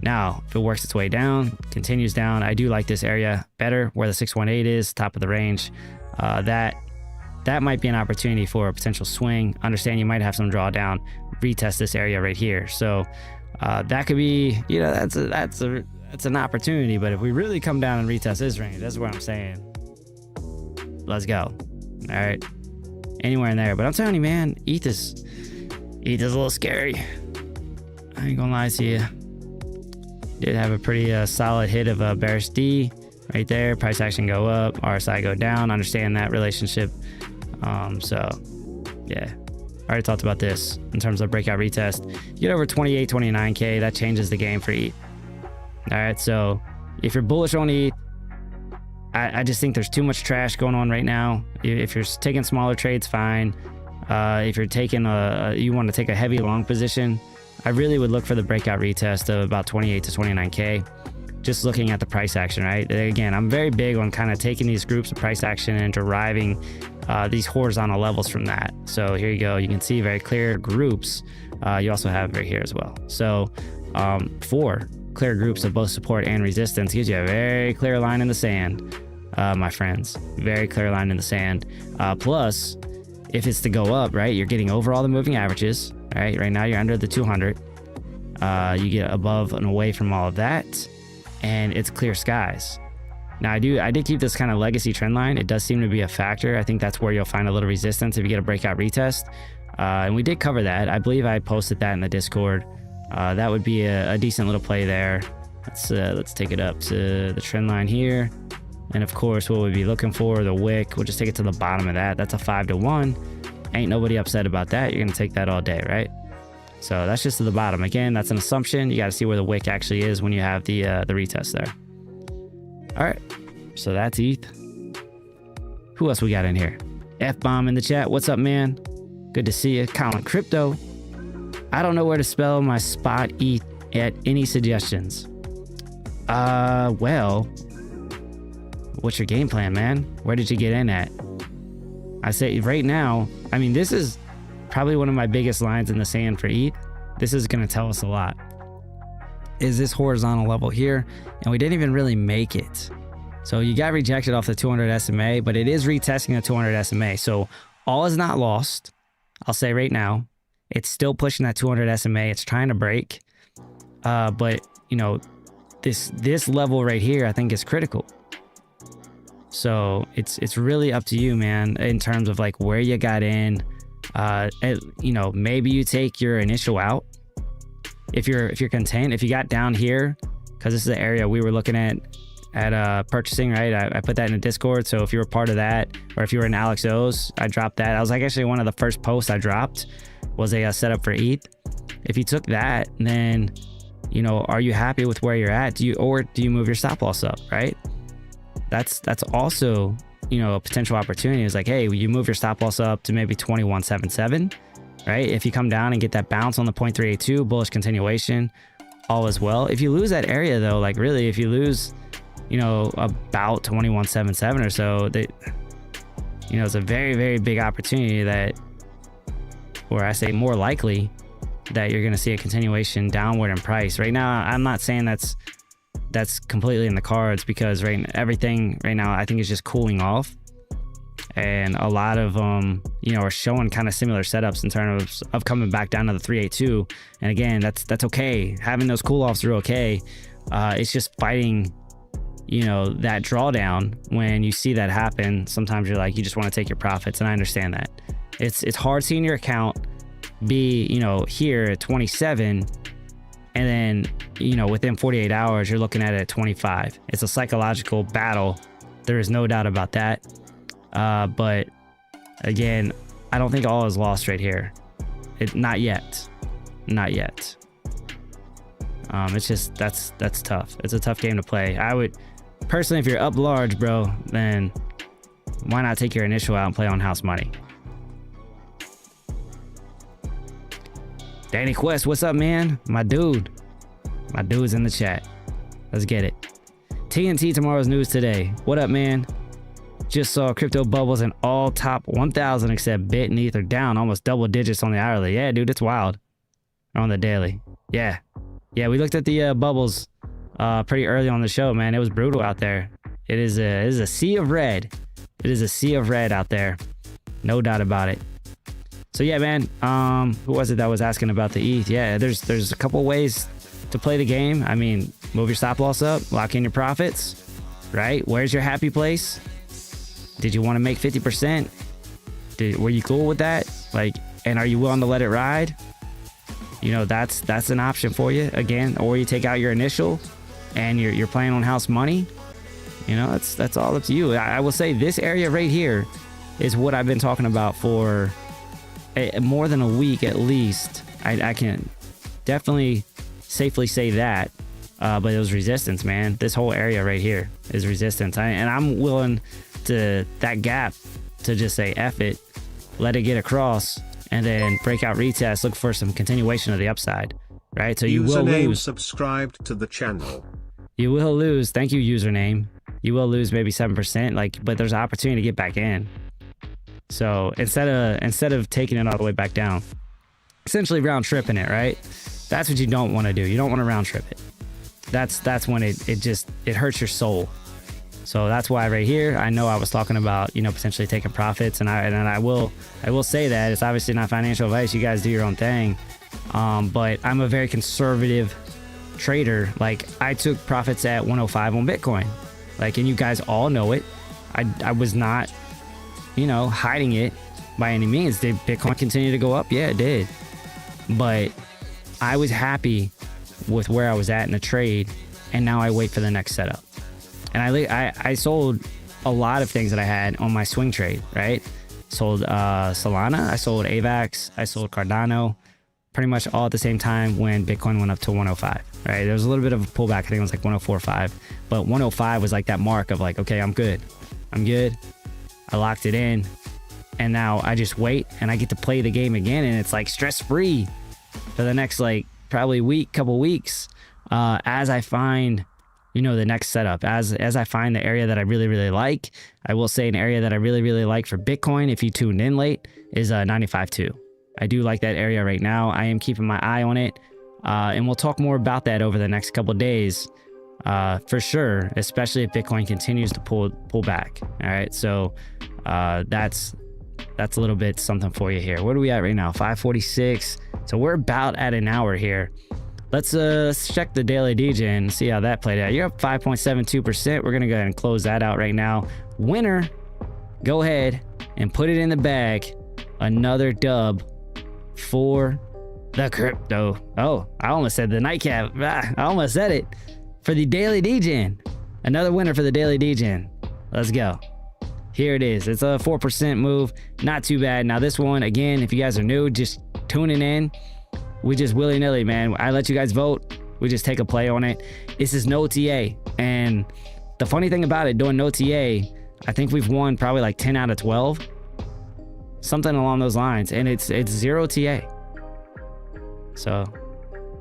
Now, if it works its way down, continues down, I do like this area better, where the 618 is, top of the range. That might be an opportunity for a potential swing. Understand you might have some drawdown, retest this area right here. So that could be, that's an opportunity. But if we really come down and retest this range, that's what I'm saying. Let's go. All right, anywhere in there. But I'm telling you, man, ETH is a little scary. I ain't gonna lie to you. Did have a pretty solid hit of a bearish D right there. Price action go up, RSI go down. Understand that relationship. So yeah, I already talked about this in terms of breakout retest. You get over 28, 29K, that changes the game for ETH. All right, so if you're bullish on ETH, I just think there's too much trash going on right now. If you're taking smaller trades, fine. If you're taking you want to take a heavy long position, I really would look for the breakout retest of about 28 to 29K. Just looking at the price action, right? Again, I'm very big on kind of taking these groups of price action and deriving these horizontal levels from that. So here you go. You can see very clear groups. You also have right here as well. So 4 clear groups of both support and resistance gives you a very clear line in the sand, my friends. Very clear line in the sand. Plus, if it's to go up, right, you're getting over all the moving averages. Right now you're under the 200. You get above and away from all of that, and it's clear skies. Now I did keep this kind of legacy trend line. It does seem to be a factor. I think that's where you'll find a little resistance if you get a breakout retest. And we did cover that. I believe I posted that in the Discord. That would be a decent little play there. Let's take it up to the trend line here. And of course, what we'd be looking for, the wick, we'll just take it to the bottom of that. That's a 5-to-1. Ain't nobody upset about that. You're gonna take that all day, right? So that's just to the bottom. Again, that's an assumption. You got to see where the wick actually is when you have the retest there. All right, so that's ETH. Who else we got in here? F-Bomb in the chat. What's up, man? Good to see you. Colin Crypto. I don't know where to spell my spot ETH at. Any suggestions? Well, what's your game plan, man? Where did you get in at? I say right now, I mean, this is probably one of my biggest lines in the sand for ETH. This is going to tell us a lot. Is this horizontal level here? And we didn't even really make it. So you got rejected off the 200 SMA, but it is retesting the 200 SMA. So all is not lost. I'll say right now, it's still pushing that 200 SMA. It's trying to break. But you know, this level right here, I think is critical. So it's really up to you, man, in terms of like where you got in. You know, maybe you take your initial out if you're content. If you got down here, because this is the area we were looking at purchasing, right? I put that in the Discord. So if you were part of that, or if you were in Alex O's, I dropped that. I was like actually one of the first posts I dropped was a setup for ETH. If you took that, then you know, are you happy with where you're at? Do you move your stop loss up, right? That's also, you know, a potential opportunity. Is like, hey, you move your stop loss up to maybe 21.77, right? If you come down and get that bounce on the 0.382, bullish continuation, all as well. If you lose that area though, like really, if you lose, you know, about 21.77 or so, that, you know, it's a very, very big opportunity that, or I say more likely that you're going to see a continuation downward in price. Right now, I'm not saying that's completely in the cards, because everything right now I think is just cooling off, and a lot of you know, are showing kind of similar setups in terms of coming back down to the 382. And again, that's okay. Having those cool offs are okay. It's just fighting, you know, that drawdown. When you see that happen, sometimes you're like, you just want to take your profits, and I understand that. It's hard seeing your account be, you know, here at 27, and then, you know, within 48 hours you're looking at it at 25. It's a psychological battle, there is no doubt about that. But again, I don't think all is lost right here. Not yet. It's just that's tough. It's a tough game to play. I would personally, if you're up large, bro, then why not take your initial out and play on house money? Danny Quest, what's up, man? My dude's in the chat. Let's get it. TNT tomorrow's news today. What up, man? Just saw crypto bubbles in all top 1,000 except Bit and ETH are down almost double digits on the hourly. Yeah, dude, it's wild. On the daily. Yeah, we looked at the bubbles pretty early on the show, man. It was brutal out there. It is a sea of red. It is a sea of red out there. No doubt about it. So yeah, man, who was it that was asking about the ETH? Yeah, there's a couple ways to play the game. I mean, move your stop loss up, lock in your profits, right? Where's your happy place? Did you want to make 50%? Were you cool with that? Like, and are you willing to let it ride? You know, that's an option for you again. Or you take out your initial and you're playing on house money. You know, that's all up to you. I will say this area right here is what I've been talking about for more than a week at least. I can definitely safely say that. But it was resistance, man. This whole area right here is resistance. And I'm willing to that gap to just say F it, let it get across, and then breakout retest, look for some continuation of the upside, right? So you will lose. Subscribed to the channel. You will lose. Thank you, username. You will lose maybe 7%, like, but there's an opportunity to get back in. So instead of taking it all the way back down, essentially round tripping it, right? That's what you don't want to do. You don't want to round trip it. That's when it hurts your soul. So that's why right here, I know I was talking about, you know, potentially taking profits, and I will say that it's obviously not financial advice. You guys do your own thing. But I'm a very conservative trader. Like, I took profits at 105 on Bitcoin. Like, and you guys all know it. I was not, you know, hiding it by any means. Did Bitcoin continue to go up? Yeah, it did. But I was happy with where I was at in the trade, and now I wait for the next setup. And I sold a lot of things that I had on my swing trade, right? Sold Solana, I sold AVAX, I sold Cardano, pretty much all at the same time when Bitcoin went up to 105, right? There was a little bit of a pullback. I think it was like 104.5, but 105 was like that mark of like, okay, I'm good. I locked it in, and now I just wait and I get to play the game again, and it's like stress-free for the next like probably couple weeks, as I find, you know, the next setup, as I find the area that I really, really like. I will say an area that I really, really like for Bitcoin, if you tuned in late, is 95.2. I do like that area right now. I am keeping my eye on it, and we'll talk more about that over the next couple of days, for sure, especially if Bitcoin continues to pull back. All right, so that's a little bit something for you here. What are we at right now? 5:46. So we're about at an hour here. Let's check the daily DJ and see how that played out. You're up 5.72%. We're gonna go ahead and close that out right now. Winner, go ahead and put it in the bag. Another dub for the crypto. Oh, I almost said the nightcap. I almost said it. For the daily DJ. Another winner for the daily DJ. Let's go. Here it is. It's a 4% move. Not too bad. Now this one, again, if you guys are new, just tuning in, we just willy-nilly, man. I let you guys vote. We just take a play on it. This is no TA. And the funny thing about it, doing no TA, I think we've won probably like 10 out of 12. Something along those lines. And it's 0 TA. So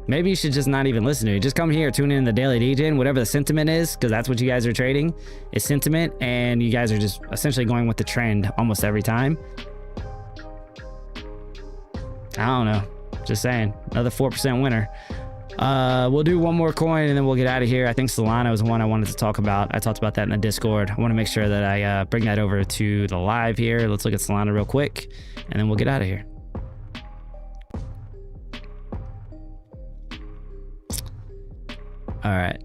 maybe you should just not even listen to it. Just come here, tune in the daily DJ, whatever the sentiment is, because that's what you guys are trading, is sentiment, and you guys are just essentially going with the trend almost every time. I don't know. Just saying. Another 4% winner. We'll do one more coin and then we'll get out of here. I think Solana is one I wanted to talk about. I talked about that in the Discord. I want to make sure that I bring that over to the live here. Let's look at Solana real quick and then we'll get out of here. All right.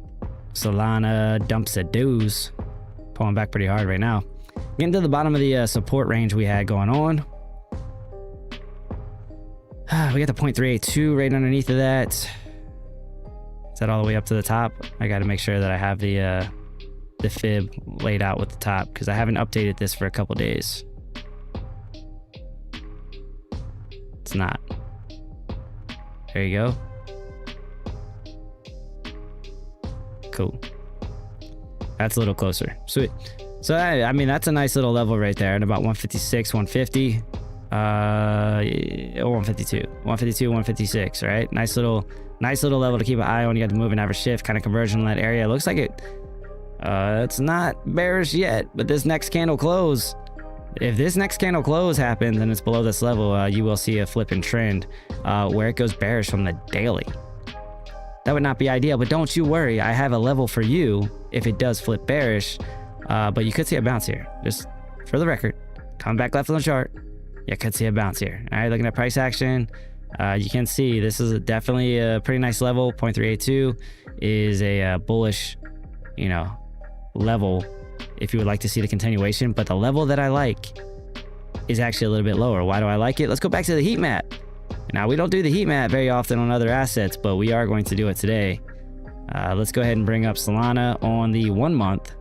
Solana dumps a deuce. Pulling back pretty hard right now. Getting to the bottom of the support range we had going on. We got the 0.382 right underneath of that. Is that all the way up to the top? I got to make sure that I have the fib laid out with the top because I haven't updated this for a couple days. It's not. There you go. Cool. That's a little closer. Sweet. So I mean, that's a nice little level right there at about 156, 150. 152, 156, right? Nice little level to keep an eye on. You got the moving average shift kind of conversion in that area. It looks like it's not bearish yet, but this next candle close, if this next candle close happens and it's below this level, you will see a flipping trend where it goes bearish from the daily. That would not be ideal, but don't you worry. I have a level for you if it does flip bearish, but you could see a bounce here. Just for the record, come back left on the chart. You could see a bounce here. All right, looking at price action, you can see this is definitely a pretty nice level. 0.382 is a bullish, you know, level if you would like to see the continuation. But the level that I like is actually a little bit lower. Why do I like it? Let's go back to the heat map. Now, we don't do the heat map very often on other assets, but we are going to do it today. Let's go ahead and bring up Solana on the 1 month.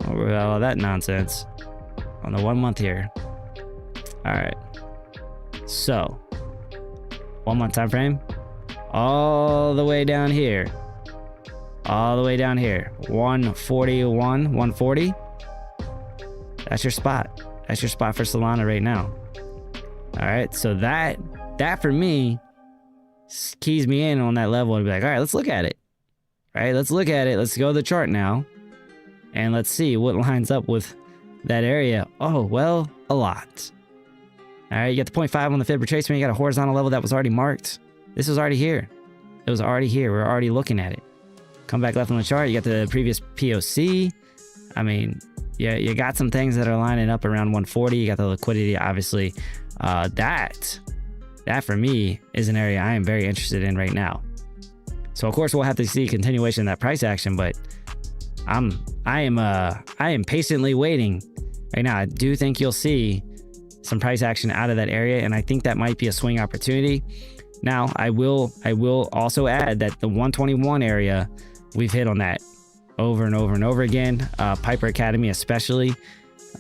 Over all that nonsense on the 1 month here. All right, so 1 month time frame, all the way down here, 141, 140. That's your spot. That's your spot for Solana right now. All right, so that for me keys me in on that level and be like, all right, let's look at it. All right, let's look at it. Let's go to the chart now, and let's see what lines up with that area? Oh, well, a lot. All right, you got the 0.5 on the fib retracement. You got a horizontal level that was already marked. This was already here. It was already here. We're already looking at it. Come back left on the chart. You got the previous POC. I mean, yeah, you got some things that are lining up around 140. You got the liquidity, obviously. That for me is an area I am very interested in right now. So of course we'll have to see continuation of that price action, but I am patiently waiting right now. I do think you'll see some price action out of that area, and I think that might be a swing opportunity. Now, I will also add that the 121 area, we've hit on that over and over and over again. Piper Academy especially.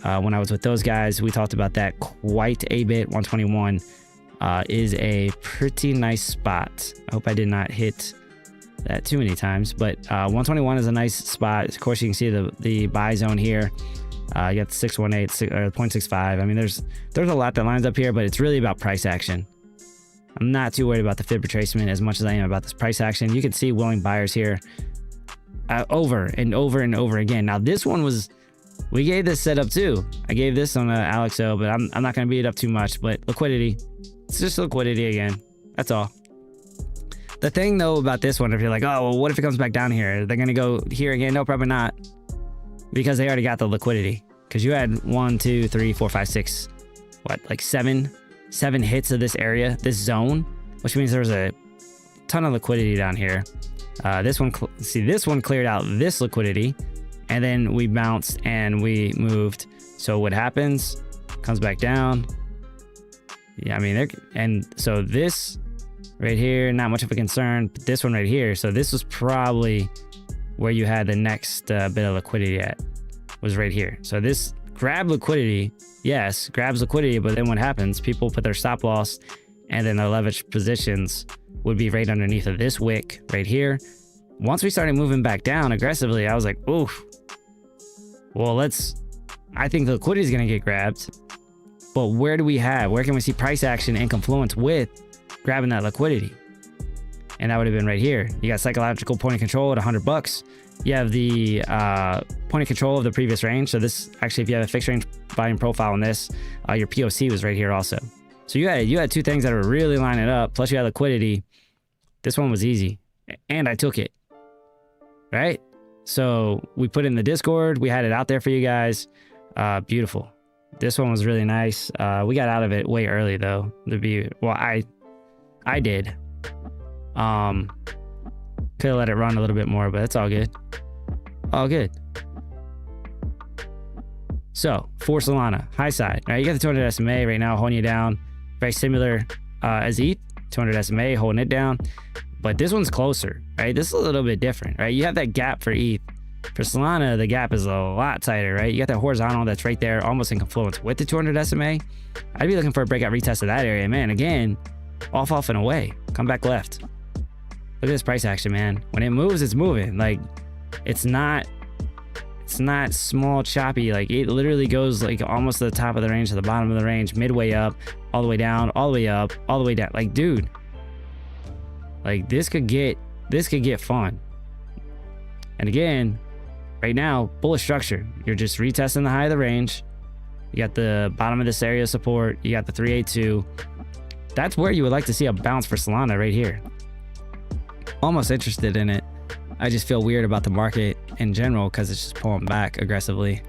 When I was with those guys, we talked about that quite a bit. 121 is a pretty nice spot. I hope I did not hit that too many times, but 121 is a nice spot. Of course, you can see the buy zone here. You got the 618 or 0.65. I mean, there's a lot that lines up here, but it's really about price action. I'm not too worried about the fib retracement as much as I am about this price action. You can see willing buyers here over and over and over again. Now, this one was, we gave this setup too. I gave this on Alexo, but I'm not going to beat it up too much. But liquidity, it's just liquidity again. That's all. The thing though about this one, if you're like, oh, well, what if it comes back down here? They're going to go here again? No, probably not. Because they already got the liquidity. Because you had 1, 2, 3, 4, 5, 6, what, like seven hits of this area, this zone, which means there's a ton of liquidity down here. This one cleared out this liquidity, and then we bounced and we moved. So what happens? Comes back down. Yeah, I mean, and so this right here, not much of a concern. But this one right here, so this was probably where you had the next bit of liquidity at, was right here. So this grab liquidity, yes, grabs liquidity, but then what happens? People put their stop loss, and then their leverage positions would be right underneath of this wick right here. Once we started moving back down aggressively, I was like, oof. Well, I think the liquidity is going to get grabbed, but where can we see price action and confluence with grabbing that liquidity? And that would have been right here. You got psychological point of control at $100. You have the point of control of the previous range. So this, actually, if you have a fixed range buying profile on this, your POC was right here also. So you had two things that were really lining up, plus you had liquidity. This one was easy, and I took it, right? So we put it in the Discord. We had it out there for you guys. Beautiful. This one was really nice. We got out of it way early though. I did. Could have let it run a little bit more, but it's all good. All good. So for Solana, high side, right? You got the 200 SMA right now holding you down. Very similar as ETH, 200 SMA holding it down. But this one's closer, right? This is a little bit different, right? You have that gap for ETH. For Solana, the gap is a lot tighter, right? You got that horizontal that's right there, almost in confluence with the 200 SMA. I'd be looking for a breakout retest of that area, man. Again, off and away. Come back left. Look at this price action, man. When it moves, it's moving. Like, it's not small choppy. Like, it literally goes like almost to the top of the range to the bottom of the range, midway up, all the way down, all the way up, all the way down. Like, dude, like this could get fun. And again, right now, bullish structure. You're just retesting the high of the range. You got the bottom of this area of support. You got the 382. That's where you would like to see a bounce for Solana right here. Almost interested in it. I just feel weird about the market in general because it's just pulling back aggressively.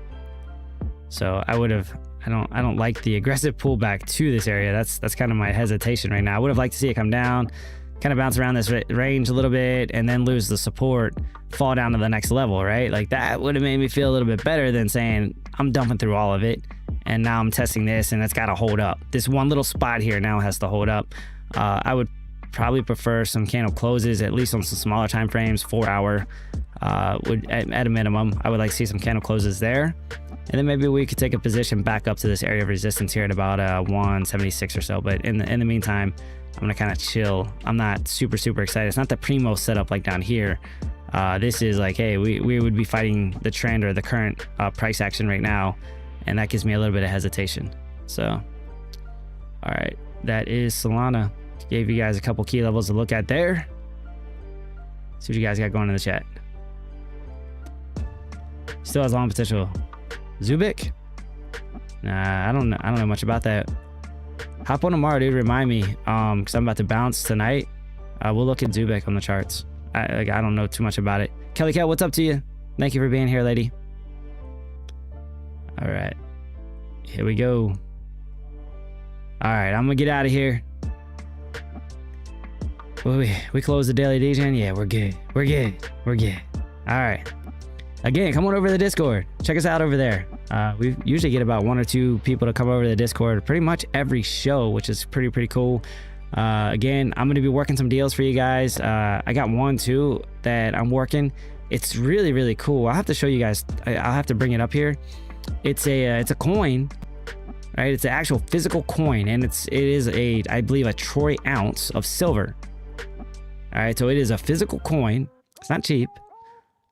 So I don't like the aggressive pullback to this area. That's kind of my hesitation right now. I would have liked to see it come down, kind of bounce around this range a little bit, and then lose the support, fall down to the next level, right? Like that would have made me feel a little bit better than saying I'm dumping through all of it and now I'm testing this and it's got to hold up. This one little spot here now has to hold up. I would probably prefer some candle closes, at least on some smaller time frames. 4 hour would at a minimum. I would like to see some candle closes there, and then maybe we could take a position back up to this area of resistance here at about 176 or so. But in the meantime, I'm gonna kind of chill. I'm not super excited. It's not the primo setup like down here. This is like, hey, we would be fighting the trend or the current price action right now, and that gives me a little bit of hesitation. So all right, that is Solana. Gave you guys a couple key levels to look at there. See what you guys got going in the chat. Still has long potential. Zubik, Nah, I don't know much about that. Hop on tomorrow, dude. Remind me, because I'm about to bounce tonight. We'll look at Zubek on the charts. I don't know too much about it. Kelly Cat, what's up to you? Thank you for being here, lady. All right, here we go. All right, I'm gonna get out of here. We close the daily DJ. Yeah, we're good. We're good. We're good. All right. Again, come on over to the Discord. Check us out over there. We usually get about 1 or 2 people to come over to the Discord pretty much every show, which is pretty cool. Again, I'm going to be working some deals for you guys. I got 1 too that I'm working. It's really cool. I'll have to show you guys. I'll have to bring it up here. It's a coin, right? It's an actual physical coin, and it is I believe a troy ounce of silver. All right, so it is a physical coin. It's not cheap.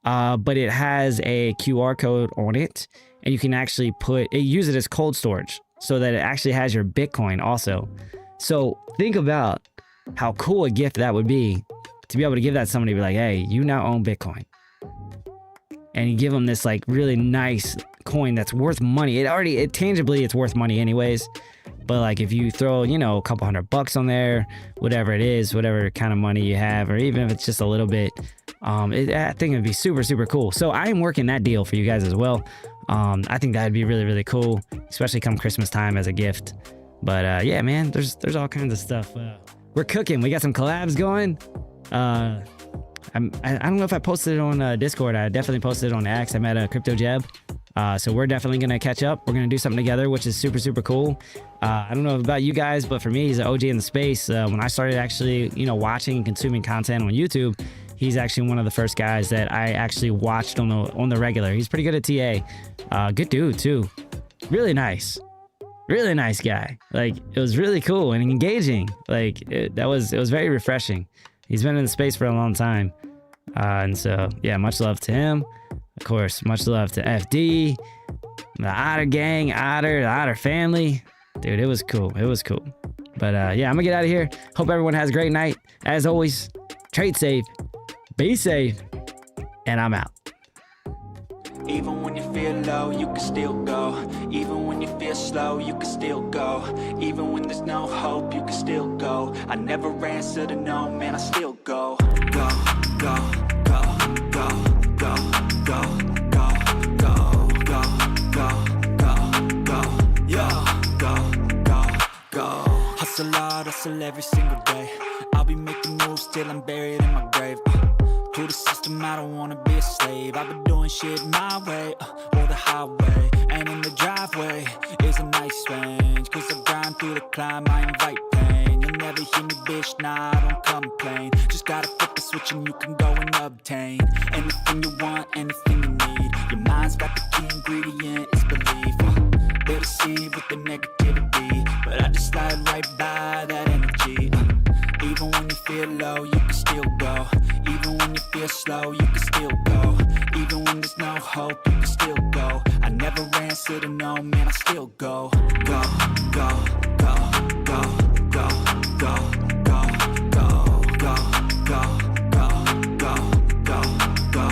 But it has a QR code on it, and you can actually use it as cold storage so that it actually has your Bitcoin also. So think about how cool a gift that would be to be able to give that to somebody, be like, hey, you now own Bitcoin. And you give them this like really nice coin that's worth money. Tangibly, it's worth money anyways. But like if you throw, a couple $100 on there, whatever it is, whatever kind of money you have, or even if it's just a little bit, I think it'd be super cool. So I am working that deal for you guys as well. I think that'd be really cool, especially come Christmas time as a gift. But yeah, man, there's all kinds of stuff. We're cooking. We got some collabs going. I don't know if I posted it on Discord. I definitely posted it on X. I met a Crypto Jeb. So we're definitely going to catch up. We're going to do something together, which is super cool. I don't know about you guys, but for me, he's an OG in the space. When I started actually, watching and consuming content on YouTube, he's actually one of the first guys that I actually watched on the regular. He's pretty good at TA. Good dude too. Really nice guy. Like, it was really cool and engaging. Like it was very refreshing. He's been in the space for a long time. And so, yeah, much love to him. Of course, much love to FD, the Otter gang, the Otter family. Dude, it was cool. But yeah, I'm gonna get out of here. Hope everyone has a great night. As always, trade safe, be safe, and I'm out. Even when you feel low, you can still go. Even when you feel slow, you can still go. Even when there's no hope, you can still go. I never answer to no, man, I still go. Go, go, go, go, go, go, go, go, go, go, go, go, yo, go. Hustle hard, hustle every single day. I'll be making moves till I'm buried in my grave. To the system, I don't wanna be a slave. I've been doing shit my way, or the highway. And in the driveway is a nice range. Cause I grind through the climb, I invite pain. You'll never hear me, bitch, nah, I don't complain. Just gotta flip the switch and you can go and obtain anything you want, anything you need. Your mind's got the key ingredient, it's belief. They'll deceive with the negativity, but I just slide right by that energy. Even when you feel low, you can still go. Even when you feel slow, you can still go. Even when there's no hope, you can still go. I never answer to no, man, I still go. Go, go, go, go, go, go, go, go, go, go, go, go, go, go,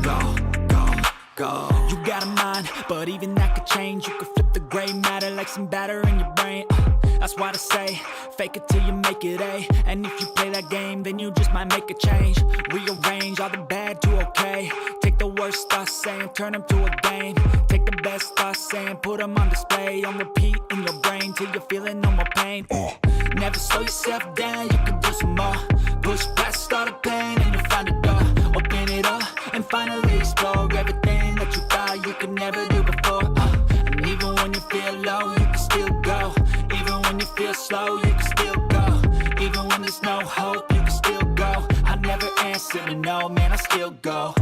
go, go. You got a mind, but even that could change. You could flip the gray matter like some batter in your brain. That's why I say, fake it till you make it A. And if you play that game, then you just might make a change. Rearrange all the bad to okay. Take the worst thoughts saying, turn them to a game. Take the best thoughts saying, put them on display. On repeat in your brain till you're feeling no more pain. Never slow yourself down, you can do some more. Push past all the pain and you'll find a door. Open it up and finally explore everything that you thought you could never do before. And even when you feel low, you can still go. Even when you feel slow, you can still go. Even when there's no hope, you can still go. I never answer to no, man, I still go.